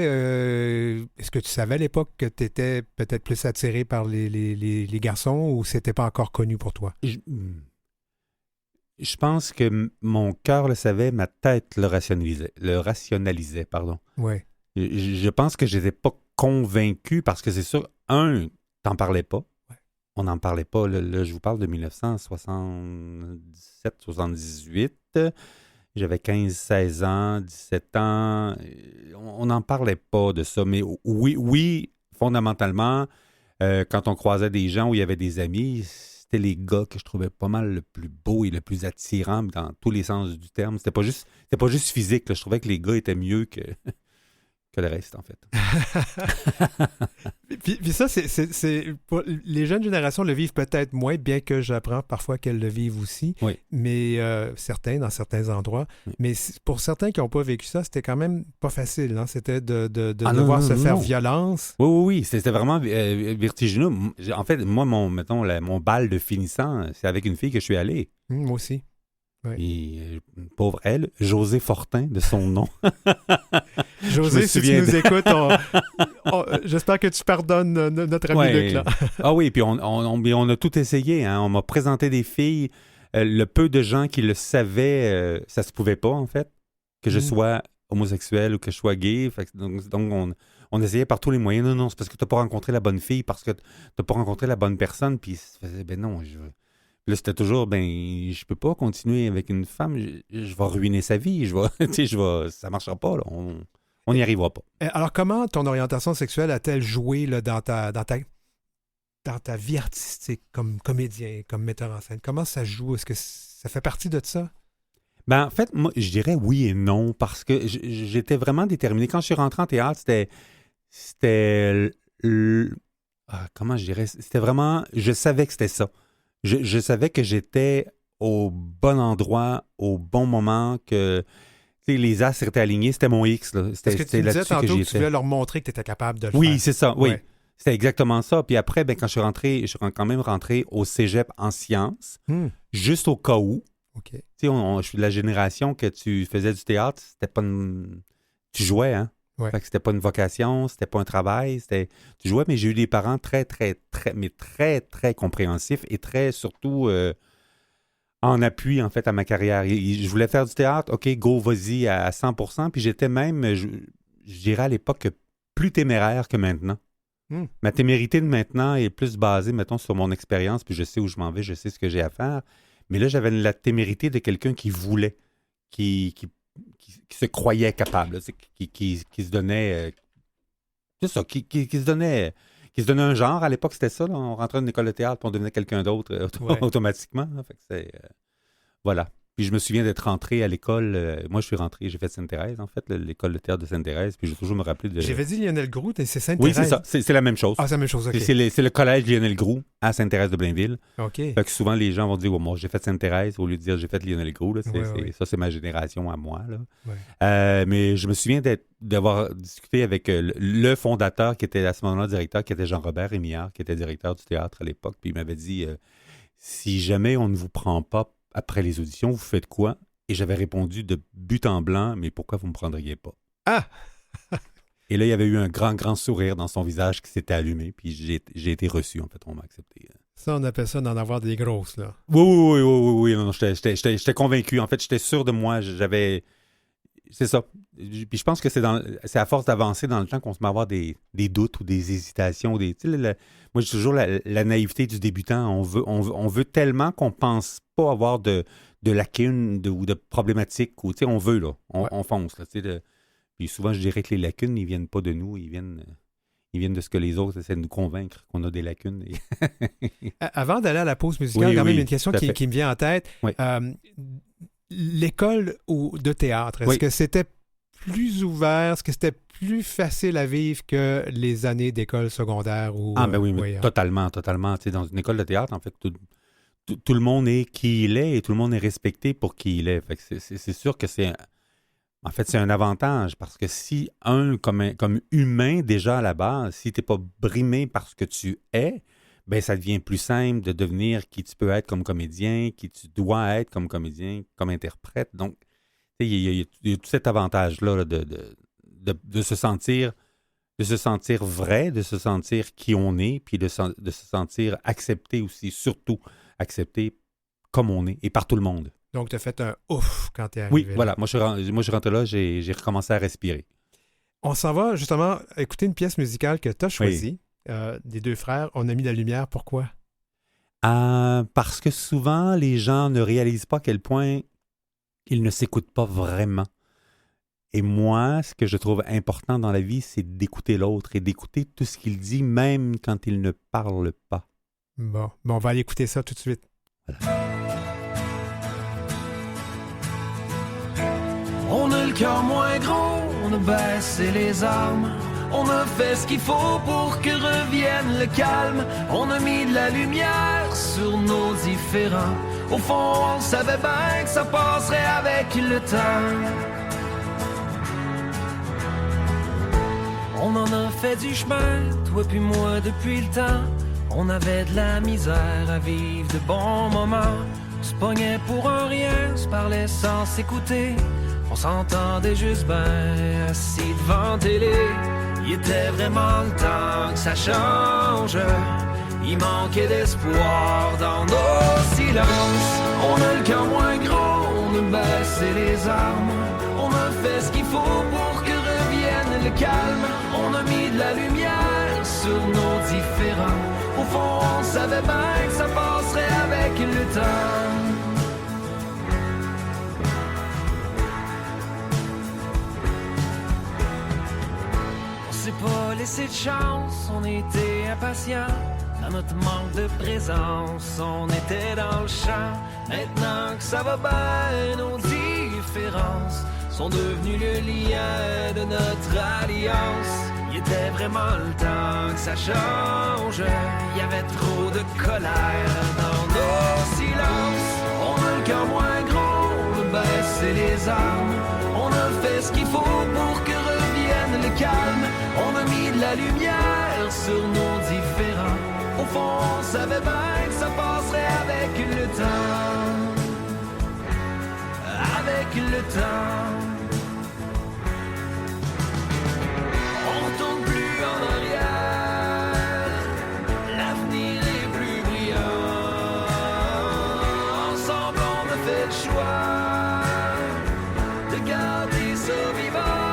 Est-ce que tu savais à l'époque que tu étais peut-être plus attiré par les garçons ou c'était pas encore connu pour toi? Je pense que mon cœur le savait, ma tête le rationalisait, pardon. Oui. Je pense que je n'étais pas convaincu parce que c'est sûr, t'en parlais pas. Ouais. On n'en parlait pas. Là, je vous parle de 1977-78. J'avais 15-16 ans, 17 ans. On n'en parlait pas de ça. Mais oui, fondamentalement, quand on croisait des gens où il y avait des amis, c'était les gars que je trouvais pas mal le plus beau et le plus attirant dans tous les sens du terme. C'était pas juste physique. Là. Je trouvais que les gars étaient mieux que que le reste, en fait. Puis ça, pour les jeunes générations le vivent peut-être moins, bien que j'apprends parfois qu'elles le vivent aussi, Oui. mais dans certains endroits. Oui. Mais pour certains qui n'ont pas vécu ça, c'était quand même pas facile. Hein? C'était de Ah, devoir non, se non, faire non. violence. Oui, c'était vraiment vertigineux. En fait, moi, mon bal de finissant, c'est avec une fille que je suis allé. Moi aussi. Oui. Et pauvre elle, José Fortin, de son nom. José, si tu nous écoutes, j'espère que tu pardonnes notre ami Luc. Là. Ah oui, puis on a tout essayé. Hein. On m'a présenté des filles. Le peu de gens qui le savaient, ça se pouvait pas, en fait, que je sois homosexuel ou que je sois gay. Fait que, donc on essayait par tous les moyens. Non, c'est parce que tu n'as pas rencontré la bonne fille, parce que tu n'as pas rencontré la bonne personne. Puis ça faisait, ben non, là, c'était toujours, je peux pas continuer avec une femme, je vais ruiner sa vie, ça marchera pas, là, on n'y arrivera pas. Alors, comment ton orientation sexuelle a-t-elle joué là, dans ta vie artistique, comme comédien, comme metteur en scène? Comment ça joue? Est-ce que ça fait partie de ça? En fait, moi, je dirais oui et non, parce que j'étais vraiment déterminé. Quand je suis rentré en théâtre, c'était comment je dirais? C'était vraiment, je savais que c'était ça. Je savais que j'étais au bon endroit, au bon moment, que les astres étaient alignés. C'était mon X. Là. Parce que tu me disais tantôt que tu voulais leur montrer que tu étais capable de le faire. Oui, c'est ça. Oui, ouais. C'était exactement ça. Puis après, quand je suis rentré, je suis quand même rentré au cégep en sciences, juste au cas où. Okay. Je suis de la génération que tu faisais du théâtre, c'était pas tu jouais, hein? Ouais. Fait que c'était pas une vocation, c'était pas un travail, tu jouais, mais j'ai eu des parents très, très, très, mais très, très compréhensifs et très, surtout, en appui, en fait, à ma carrière. Je voulais faire du théâtre, OK, go, vas-y à 100%, puis j'étais même, je dirais à l'époque, plus téméraire que maintenant. Ma témérité de maintenant est plus basée, mettons, sur mon expérience, puis je sais où je m'en vais, je sais ce que j'ai à faire. Mais là, j'avais la témérité de quelqu'un qui voulait, qui se croyait capable, qui se donnait... c'est ça, qui se donnait un genre. À l'époque, c'était ça. Là, on rentrait dans une école de théâtre et on devenait quelqu'un d'autre automatiquement. Là, fait que c'est, voilà. Puis je me souviens d'être rentré à l'école. Moi, je suis rentré, j'ai fait Sainte-Thérèse, en fait, l'école de théâtre de Sainte-Thérèse. Puis je vais toujours me rappeler de... J'avais dit Lionel Groult, et c'est Sainte-Thérèse. Oui, c'est ça. C'est la même chose. Ah, c'est la même chose, OK. C'est le collège Lionel Groult à Sainte-Thérèse de Blainville. OK. Fait que souvent, les gens vont dire, moi, j'ai fait Sainte-Thérèse au lieu de dire j'ai fait Lionel Groult. Là. Ça, c'est ma génération à moi. Là. Ouais. Mais je me souviens d'avoir discuté avec le fondateur qui était à ce moment-là directeur, qui était Jean-Robert Rémillard, qui était directeur du théâtre à l'époque. Puis il m'avait dit, si jamais on ne vous prend pas après les auditions, vous faites quoi? Et j'avais répondu de but en blanc, mais pourquoi vous ne me prendriez pas? Ah! Et là, il y avait eu un grand, grand sourire dans son visage qui s'était allumé, puis j'ai été reçu, en fait, on m'a accepté. Ça, on appelle ça d'en avoir des grosses, là. Oui. Non, j'étais convaincu. En fait, j'étais sûr de moi. C'est ça. Puis je pense que c'est à force d'avancer dans le temps qu'on se met à avoir des doutes ou des hésitations. Moi, j'ai toujours la naïveté du débutant. On veut tellement qu'on pense pas avoir de lacunes ou de problématiques. On veut, là. On fonce, là. Puis souvent, je dirais que les lacunes, ils viennent pas de nous. Ils viennent de ce que les autres essaient de nous convaincre qu'on a des lacunes. Avant d'aller à la pause musicale, quand même une question qui me vient en tête. Oui. L'école de théâtre, est-ce que c'était plus ouvert, est-ce que c'était plus facile à vivre que les années d'école secondaire? Oui, totalement. Dans une école de théâtre, en fait, tout le monde est qui il est et tout le monde est respecté pour qui il est. Fait que c'est sûr que c'est un avantage parce que si comme humain déjà à la base, si tu n'es pas brimé par ce que tu es, ben ça devient plus simple de devenir qui tu peux être comme comédien, qui tu dois être comme comédien, comme interprète. Donc, il y a tout cet avantage-là là, de se sentir vrai, de se sentir qui on est, puis de se sentir accepté aussi, surtout accepté comme on est et par tout le monde. Donc, tu as fait un ouf quand tu es arrivé. Oui, voilà. Moi, je suis rentré là, j'ai recommencé à respirer. On s'en va justement écouter une pièce musicale que tu as choisie, des deux frères. On a mis la lumière. Pourquoi? Parce que souvent, les gens ne réalisent pas à quel point ils ne s'écoutent pas vraiment. Et moi, ce que je trouve important dans la vie, c'est d'écouter l'autre et d'écouter tout ce qu'il dit, même quand il ne parle pas. Bon, on va aller écouter ça tout de suite. Voilà. On a le cœur moins gros, on a a baissé les armes. On a fait ce qu'il faut pour que revienne le calme. On a mis de la lumière sur nos différends. Au fond, on savait bien que ça passerait avec le temps. On en a fait du chemin, toi puis moi depuis le temps. On avait de la misère à vivre de bons moments. On se pognait pour un rien, se parlait sans s'écouter. On s'entendait juste ben assis devant télé. Il était vraiment le temps que ça change. Il manquait d'espoir dans nos silences. On a le cœur moins gros, on a baissé les armes. On a fait ce qu'il faut pour que revienne le calme. On a mis de la lumière sur nos différends. Au fond, on savait bien que ça passerait avec le temps. On s'est pas laissé de chance, on était impatients. Dans notre manque de présence, on était dans le champ. Maintenant que ça va bien, nos différences sont devenues le lien de notre alliance. Il était vraiment le temps que ça change. Il y avait trop de colère dans nos silences. On a le cœur moins gros, on a baissé les armes. On a fait ce qu'il faut pour que revienne le calme. On a mis de la lumière sur nos différends. Au fond, on savait bien que ça passerait avec le temps. Avec le temps. On retourne plus en arrière. L'avenir est plus brillant. Ensemble, on a fait le choix de garder ça vivant.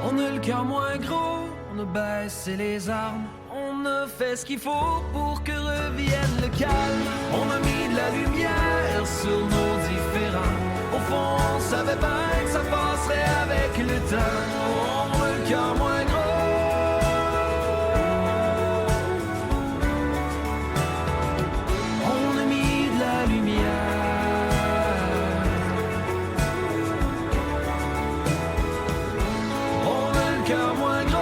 On a le cœur moins gros, on a baissé les armes. On a fait ce qu'il faut pour que revienne le calme. On a mis de la lumière sur nos différends. Au fond, on savait bien que ça passerait avec le temps. On a le cœur moins gros. On a mis de la lumière. On a le cœur moins gros.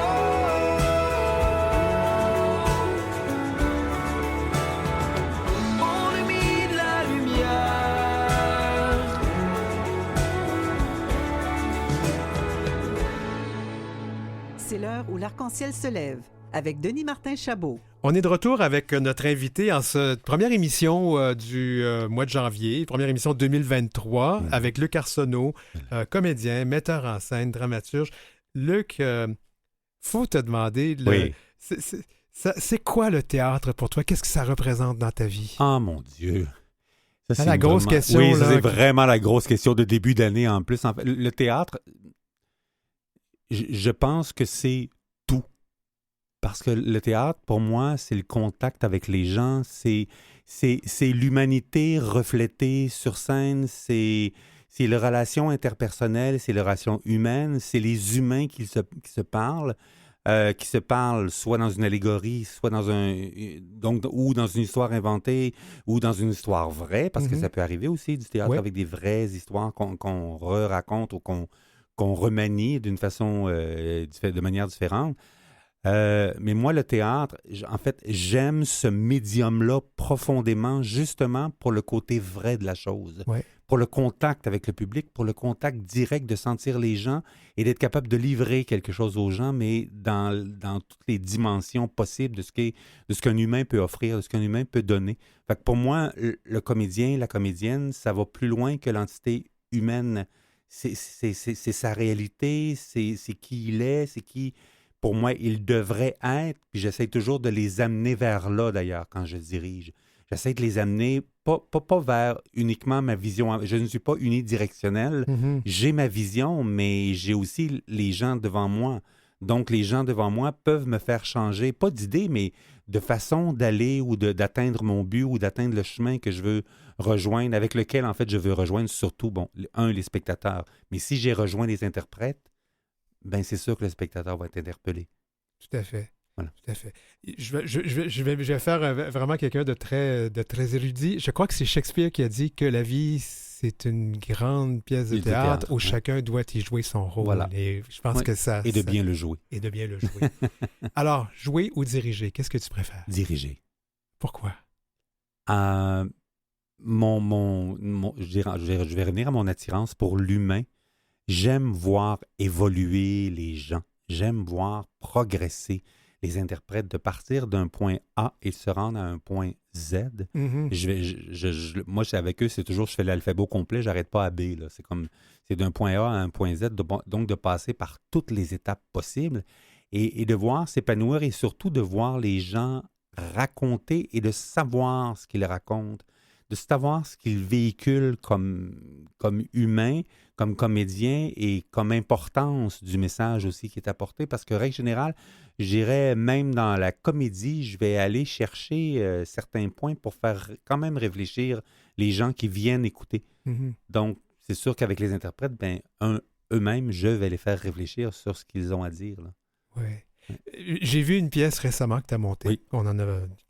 C'est l'heure où l'arc-en-ciel se lève avec Denis Martin Chabot. On est de retour avec notre invité en cette première émission du mois de janvier, première émission 2023, avec Luc Arsenault, comédien, metteur en scène, dramaturge. Luc, faut te demander, Oui. c'est quoi le théâtre pour toi? Qu'est-ce que ça représente dans ta vie? Ah, mon Dieu! Ça, C'est la grosse question, Oui, là, c'est vraiment la grosse question de début d'année en plus. En fait, le théâtre, je pense que c'est tout. Parce que le théâtre, pour moi, c'est le contact avec les gens, c'est l'humanité reflétée sur scène, c'est les relations interpersonnelles, c'est les relations humaines, c'est les humains qui se parlent soit dans une allégorie, soit dans ou dans une histoire inventée, ou dans une histoire vraie, parce que ça peut arriver aussi du théâtre avec des vraies histoires qu'on re-raconte ou qu'on remanie d'une façon, de manière différente. Mais moi, le théâtre, en fait, j'aime ce médium-là profondément, justement pour le côté vrai de la chose. Ouais. Pour le contact avec le public, pour le contact direct de sentir les gens et d'être capable de livrer quelque chose aux gens, mais dans toutes les dimensions possibles de ce qu'un humain peut offrir, de ce qu'un humain peut donner. Fait que pour moi, le comédien, la comédienne, ça va plus loin que l'entité humaine. C'est sa réalité, c'est qui il est, c'est qui, pour moi, il devrait être. Puis j'essaie toujours de les amener vers là, d'ailleurs, quand je dirige. J'essaie de les amener, pas vers uniquement ma vision. Je ne suis pas unidirectionnel. J'ai ma vision, mais j'ai aussi les gens devant moi. Donc, les gens devant moi peuvent me faire changer, pas d'idée, mais de façon d'aller ou d'atteindre mon but ou d'atteindre le chemin que je veux rejoindre, avec lequel, en fait, je veux rejoindre surtout, les spectateurs. Mais si j'ai rejoint les interprètes, ben c'est sûr que le spectateur va être interpellé. Tout à fait. Voilà. Tout à fait. Je vais faire vraiment quelqu'un de très érudit. Je crois que c'est Shakespeare qui a dit que la vie, c'est une grande pièce de De théâtre théâtre, où ouais. chacun doit y jouer son rôle. Voilà. Et je pense Ouais. que ça... Et de ça- bien le jouer. Et de bien le jouer. Alors, jouer ou diriger, qu'est-ce que tu préfères? Diriger. Pourquoi? Je vais revenir à mon attirance pour l'humain. J'aime voir évoluer les gens. J'aime voir progresser les interprètes de partir d'un point A et se rendre à un point Z. Mhm. Moi, avec eux, c'est toujours, je fais l'alphabet complet, j'arrête pas à B. Là. C'est d'un point A à un point Z, donc de passer par toutes les étapes possibles et de voir s'épanouir et surtout de voir les gens raconter et de savoir ce qu'ils racontent, de savoir ce qu'ils véhiculent comme humain, comme comédien et comme importance du message aussi qui est apporté. Parce que, règle générale, j'irais même dans la comédie, je vais aller chercher certains points pour faire quand même réfléchir les gens qui viennent écouter. Mhm. Donc, c'est sûr qu'avec les interprètes, eux-mêmes, je vais les faire réfléchir sur ce qu'ils ont à dire. Là. Ouais. J'ai vu une pièce récemment que tu as montée. Oui. On en a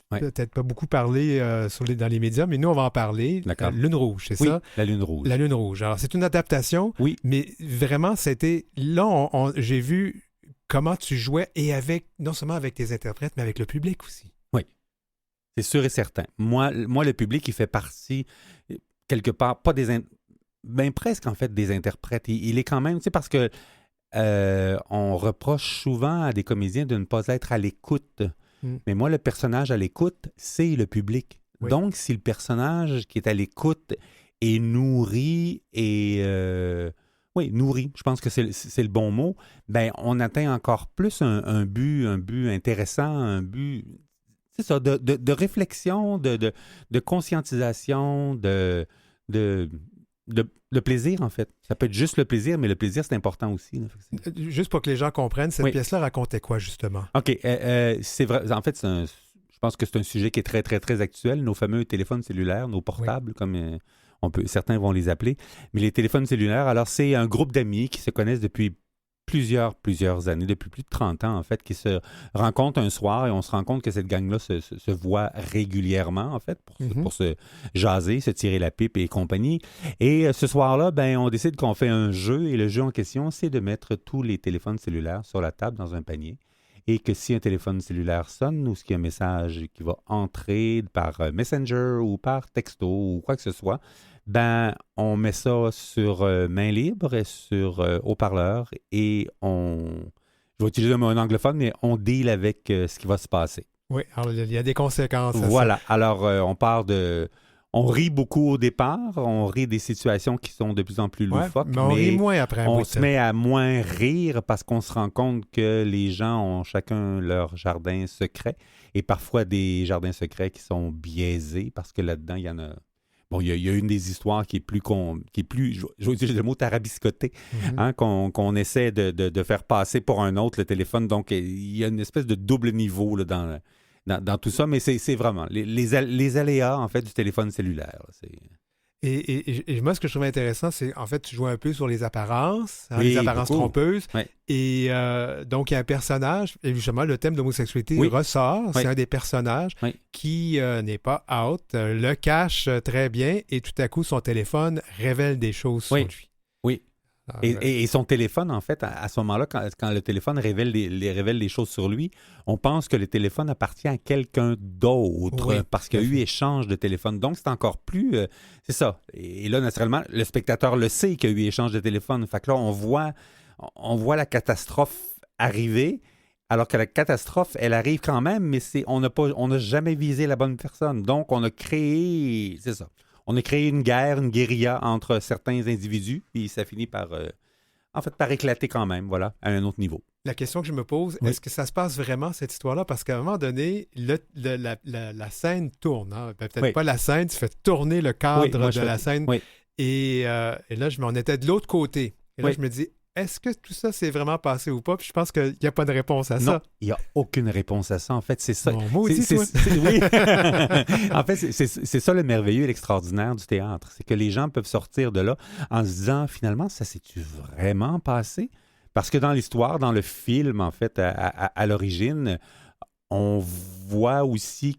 Ouais. peut-être pas beaucoup parlé dans les médias, mais nous, on va en parler. D'accord. Lune rouge, c'est Oui, ça? la Lune rouge. La Lune rouge. Alors, c'est une adaptation, Oui. mais vraiment, c'était... Là, j'ai vu comment tu jouais, et non seulement avec tes interprètes, mais avec le public aussi. C'est sûr et certain. Moi, le public, il fait partie, quelque part, pas presque en fait des interprètes. Il est quand même, tu sais, parce que on reproche souvent à des comédiens de ne pas être à l'écoute. Mais moi, le personnage à l'écoute, c'est le public. Oui. Donc, si le personnage qui est à l'écoute est nourri et... nourri, je pense que c'est le bon mot, on atteint encore plus un but intéressant, un but... C'est ça, de réflexion, de conscientisation, de plaisir, en fait. Ça peut être juste le plaisir, mais le plaisir, c'est important aussi. Là. Juste pour que les gens comprennent, cette Oui. pièce-là racontait quoi, justement? OK. C'est vrai. En fait, je pense que c'est un sujet qui est très, très, très actuel. Nos fameux téléphones cellulaires, nos portables, comme certains vont les appeler. Mais les téléphones cellulaires, alors, c'est un groupe d'amis qui se connaissent depuis plusieurs années, depuis plus de 30 ans, en fait, qui se rencontrent un soir et on se rend compte que cette gang-là se voit régulièrement, en fait, pour se jaser, se tirer la pipe et compagnie. Et ce soir-là, on décide qu'on fait un jeu et le jeu en question, c'est de mettre tous les téléphones cellulaires sur la table dans un panier et que si un téléphone cellulaire sonne ou s'il y a un message qui va entrer par Messenger ou par texto ou quoi que ce soit, on met ça sur main libre et sur haut-parleur et je vais utiliser un anglophone, mais on deal avec ce qui va se passer. Oui, alors il y a des conséquences à ça. Voilà, alors on rit beaucoup au départ, on rit des situations qui sont de plus en plus Ouais, loufoques, mais on rit moins après un bout on de se temps. met à moins rire parce qu'on se rend compte que les gens ont chacun leur jardin secret et parfois des jardins secrets qui sont biaisés parce que là-dedans, il y en a... Bon, il y a une des histoires qui est plus, je vais utiliser le mot tarabiscoté, qu'on essaie de faire passer pour un autre le téléphone. Donc, il y a une espèce de double niveau là, dans tout ça, mais c'est vraiment les aléas, en fait, du téléphone cellulaire. Là, Et moi, ce que je trouvais intéressant, c'est en fait, tu joues un peu sur les apparences, Oui, les apparences beaucoup. trompeuses. Ouais. Et donc, il y a un personnage, et justement, le thème d'homosexualité Oui. ressort. Oui. C'est un des personnages Oui. qui n'est pas out, le cache très bien, et tout à coup, son téléphone révèle des choses sur Oui. lui. Oui. Alors, Et son téléphone, en fait, à ce moment-là, quand le téléphone révèle les choses sur lui, on pense que le téléphone appartient à quelqu'un d'autre Oui, parce qu'il y a eu échange de téléphone. Donc, c'est encore plus... c'est ça. Et là, naturellement, le spectateur le sait qu'il y a eu échange de téléphone. Fait que là, on voit la catastrophe arriver, alors que la catastrophe, elle arrive quand même, mais on n'a jamais visé la bonne personne. Donc, on a créé... C'est ça. On a créé une guerre, une guérilla entre certains individus, puis ça finit par éclater quand même, voilà, à un autre niveau. La question que je me pose, Oui. est-ce que ça se passe vraiment, cette histoire-là? Parce qu'à un moment donné, la scène tourne. Hein? Peut-être Oui. pas la scène, tu fais tourner le cadre Oui, moi, de la scène. oui. Et là, on était de l'autre côté. Et là, Oui. je me dis, est-ce que tout ça s'est vraiment passé ou pas? Puis je pense qu'il n'y a pas de réponse à Non, ça. il n'y a aucune réponse à ça. En fait, c'est ça. Bon, moi aussi, C'est- toi. oui. En fait, c'est ça le merveilleux et l'extraordinaire du théâtre. C'est que les gens peuvent sortir de là en se disant, finalement, ça s'est-tu vraiment passé? Parce que dans l'histoire, dans le film, en fait, à l'origine, on voit aussi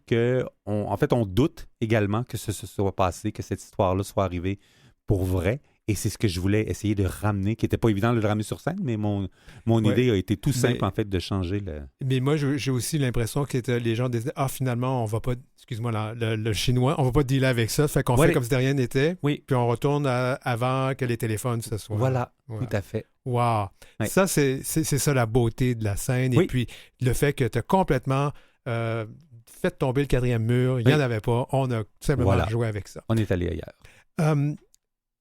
on doute également que ce soit passé, que cette histoire-là soit arrivée pour vrai. Et c'est ce que je voulais essayer de ramener, qui n'était pas évident de le ramener sur scène, mais mon Ouais. idée a été tout simple, Mais- en fait, de changer le... Mais moi, j'ai aussi l'impression que les gens disaient, finalement, on va pas, excuse-moi, le chinois, on va pas dealer avec ça. Fait qu'on Ouais, fait comme si de rien n'était. Oui, Puis on retourne avant que les téléphones se soient. voilà, Ouais. tout à fait. Wow. Ouais. Ça, c'est ça la beauté de la scène. Oui. Et puis, le fait que tu as complètement fait tomber le quatrième mur. Il n'y en Oui. avait pas. On a tout simplement Voilà. joué avec ça. On est allé ailleurs.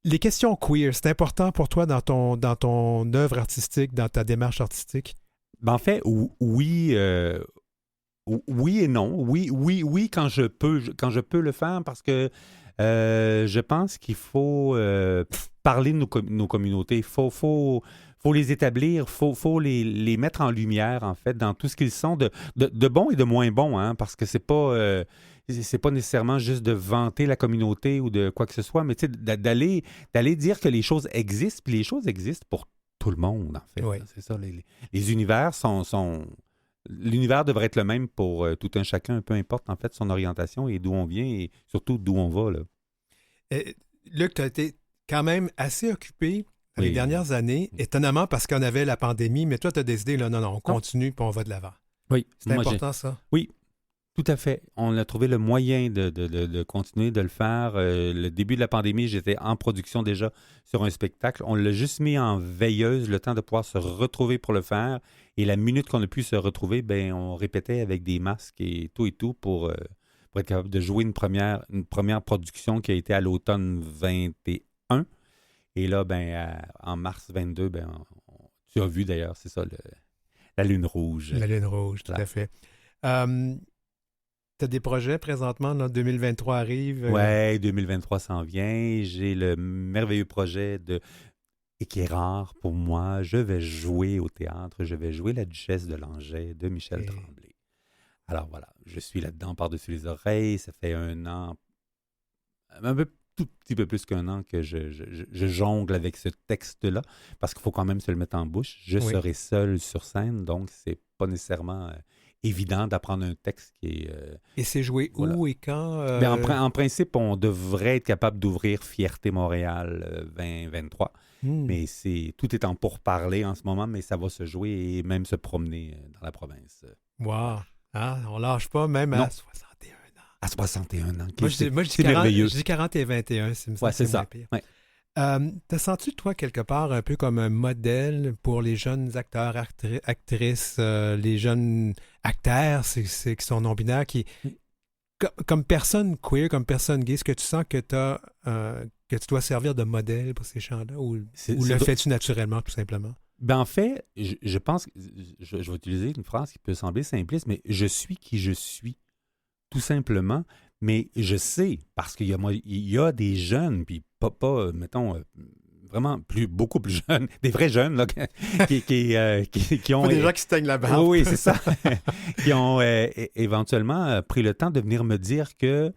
Les questions queer, c'est important pour toi dans ton œuvre artistique, dans ta démarche artistique? Ben, en fait, oui et non. Oui, quand je peux le faire, parce que je pense qu'il faut parler de nos communautés. Faut les établir, faut les mettre en lumière, en fait, dans tout ce qu'ils sont, de bon et de moins bon, hein, parce que c'est pas nécessairement juste de vanter la communauté ou de quoi que ce soit, mais tu sais, d'aller dire que les choses existent, puis les choses existent pour tout le monde, en fait. Oui. C'est ça, les univers sont... L'univers devrait être le même pour tout un chacun, peu importe, en fait, son orientation et d'où on vient et surtout d'où on va, là. Luc, tu as été quand même assez occupé dans les Oui. dernières années, étonnamment parce qu'on avait la pandémie, mais toi, tu as décidé, là, non, on continue, puis on va de l'avant. Oui. C'est important, ça? Oui, tout à fait. On a trouvé le moyen de continuer de le faire. Le début de la pandémie, j'étais en production déjà sur un spectacle. On l'a juste mis en veilleuse, le temps de pouvoir se retrouver pour le faire. Et la minute qu'on a pu se retrouver, ben on répétait avec des masques et tout pour être capable de jouer une première production qui a été à l'automne 21. Et là, en mars 22, tu as vu d'ailleurs, c'est ça, la Lune Rouge. La Lune Rouge, tout Là. à fait. Tu as des projets présentement, là, 2023 arrive. Ouais, 2023 s'en vient. J'ai le merveilleux projet et qui est rare pour moi. Je vais jouer au théâtre. Je vais jouer La Duchesse de Langeais de Michel Tremblay. Alors voilà, je suis là-dedans par-dessus les oreilles. Ça fait 1 an, tout petit peu plus qu'1 an que je jongle avec ce texte-là, parce qu'il faut quand même se le mettre en bouche. Je serai seul sur scène, donc c'est pas nécessairement évident d'apprendre un texte qui est... Et c'est joué où et quand? En principe, on devrait être capable d'ouvrir Fierté Montréal 2023, mais tout est en pourparlers en ce moment, mais ça va se jouer et même se promener dans la province. Wow! Ah, on lâche pas, même Non. à 61 ans. À 61 ans. Moi, je dis 40, merveilleux. je dis 40 et 21, C'est ça. Ouais. T'as senti, toi, quelque part, un peu comme un modèle pour les jeunes acteurs, actrices, les jeunes acteurs, c'est qui sont non-binaires, comme personne queer, comme personne gay, est-ce que tu sens que que tu dois servir de modèle pour ces gens-là, ou le fais-tu naturellement, tout simplement? En fait, je pense que je vais utiliser une phrase qui peut sembler simpliste, mais je suis qui je suis, tout simplement. Mais je sais, parce qu'il y a des jeunes, puis pas mettons, vraiment beaucoup plus jeunes, des vrais jeunes, là, qui ont... Pas des gens qui se teignent la barbe. Oui, c'est ça. Qui ont éventuellement pris le temps de venir me dire que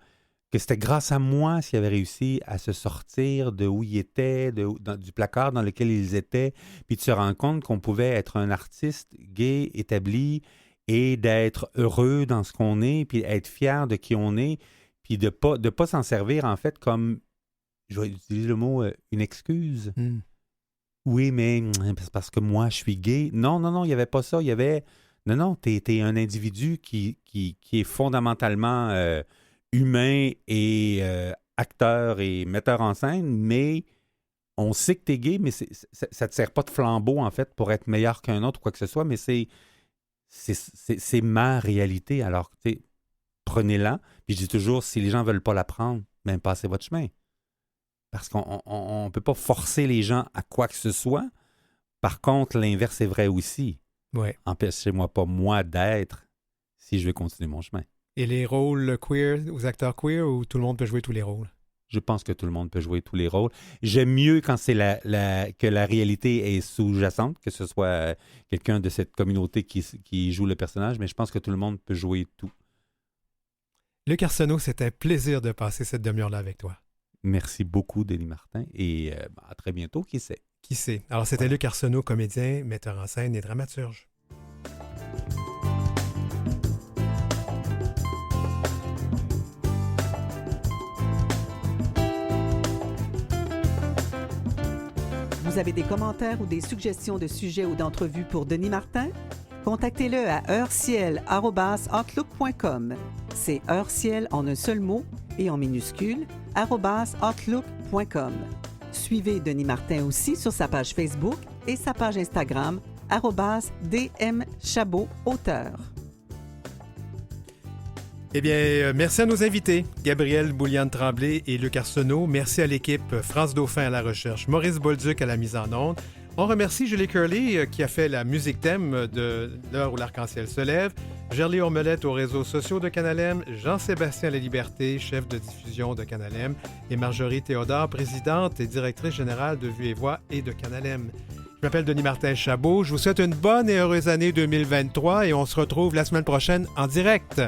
c'était grâce à moi s'ils avaient réussi à se sortir de où ils étaient, du placard dans lequel ils étaient, puis de se rendre compte qu'on pouvait être un artiste gay, établi, et d'être heureux dans ce qu'on est, puis être fier de qui on est, puis de pas s'en servir, en fait, comme, je vais utiliser le mot, une excuse. Oui, mais c'est parce que moi, je suis gay. Non, il n'y avait pas ça. Il y avait... Non, t'es un individu qui est fondamentalement humain et acteur et metteur en scène, mais on sait que t'es gay, mais ça ne te sert pas de flambeau, en fait, pour être meilleur qu'un autre ou quoi que ce soit, mais c'est ma réalité. Alors, tu sais, prenez-la. Puis je dis toujours, si les gens ne veulent pas la prendre, passez votre chemin. Parce qu'on ne peut pas forcer les gens à quoi que ce soit. Par contre, l'inverse est vrai aussi. Ouais. Empêchez-moi pas, moi, d'être si je veux continuer mon chemin. Et les rôles queer, aux acteurs queer, ou tout le monde peut jouer tous les rôles? Je pense que tout le monde peut jouer tous les rôles. J'aime mieux quand c'est que la réalité est sous-jacente, que ce soit quelqu'un de cette communauté qui joue le personnage, mais je pense que tout le monde peut jouer tout. Luc Arsenault, c'était un plaisir de passer cette demi-heure-là avec toi. Merci beaucoup, Denis Martin, et à très bientôt, qui sait? Qui sait? Alors, c'était Luc Arsenault, comédien, metteur en scène et dramaturge. Vous avez des commentaires ou des suggestions de sujets ou d'entrevues pour Denis Martin? Contactez-le à heureciel@outlook.com. C'est heureciel en un seul mot et en minuscule @outlook.com. Suivez Denis Martin aussi sur sa page Facebook et sa page Instagram @dmchabot-auteur. Eh bien, merci à nos invités, Gabrielle Bouliane-Tremblay et Luc Arsenault. Merci à l'équipe France Dauphin à la recherche, Maurice Bolduc à la mise en onde. On remercie Julie Curley qui a fait la musique thème de L'heure où l'arc-en-ciel se lève, Gerly Ormelette aux réseaux sociaux de Canalem, Jean-Sébastien La Liberté, chef de diffusion de Canalem, et Marjorie Théodore, présidente et directrice générale de Vue et Voix et de Canalem. Je m'appelle Denis Martin Chabot. Je vous souhaite une bonne et heureuse année 2023 et on se retrouve la semaine prochaine en direct.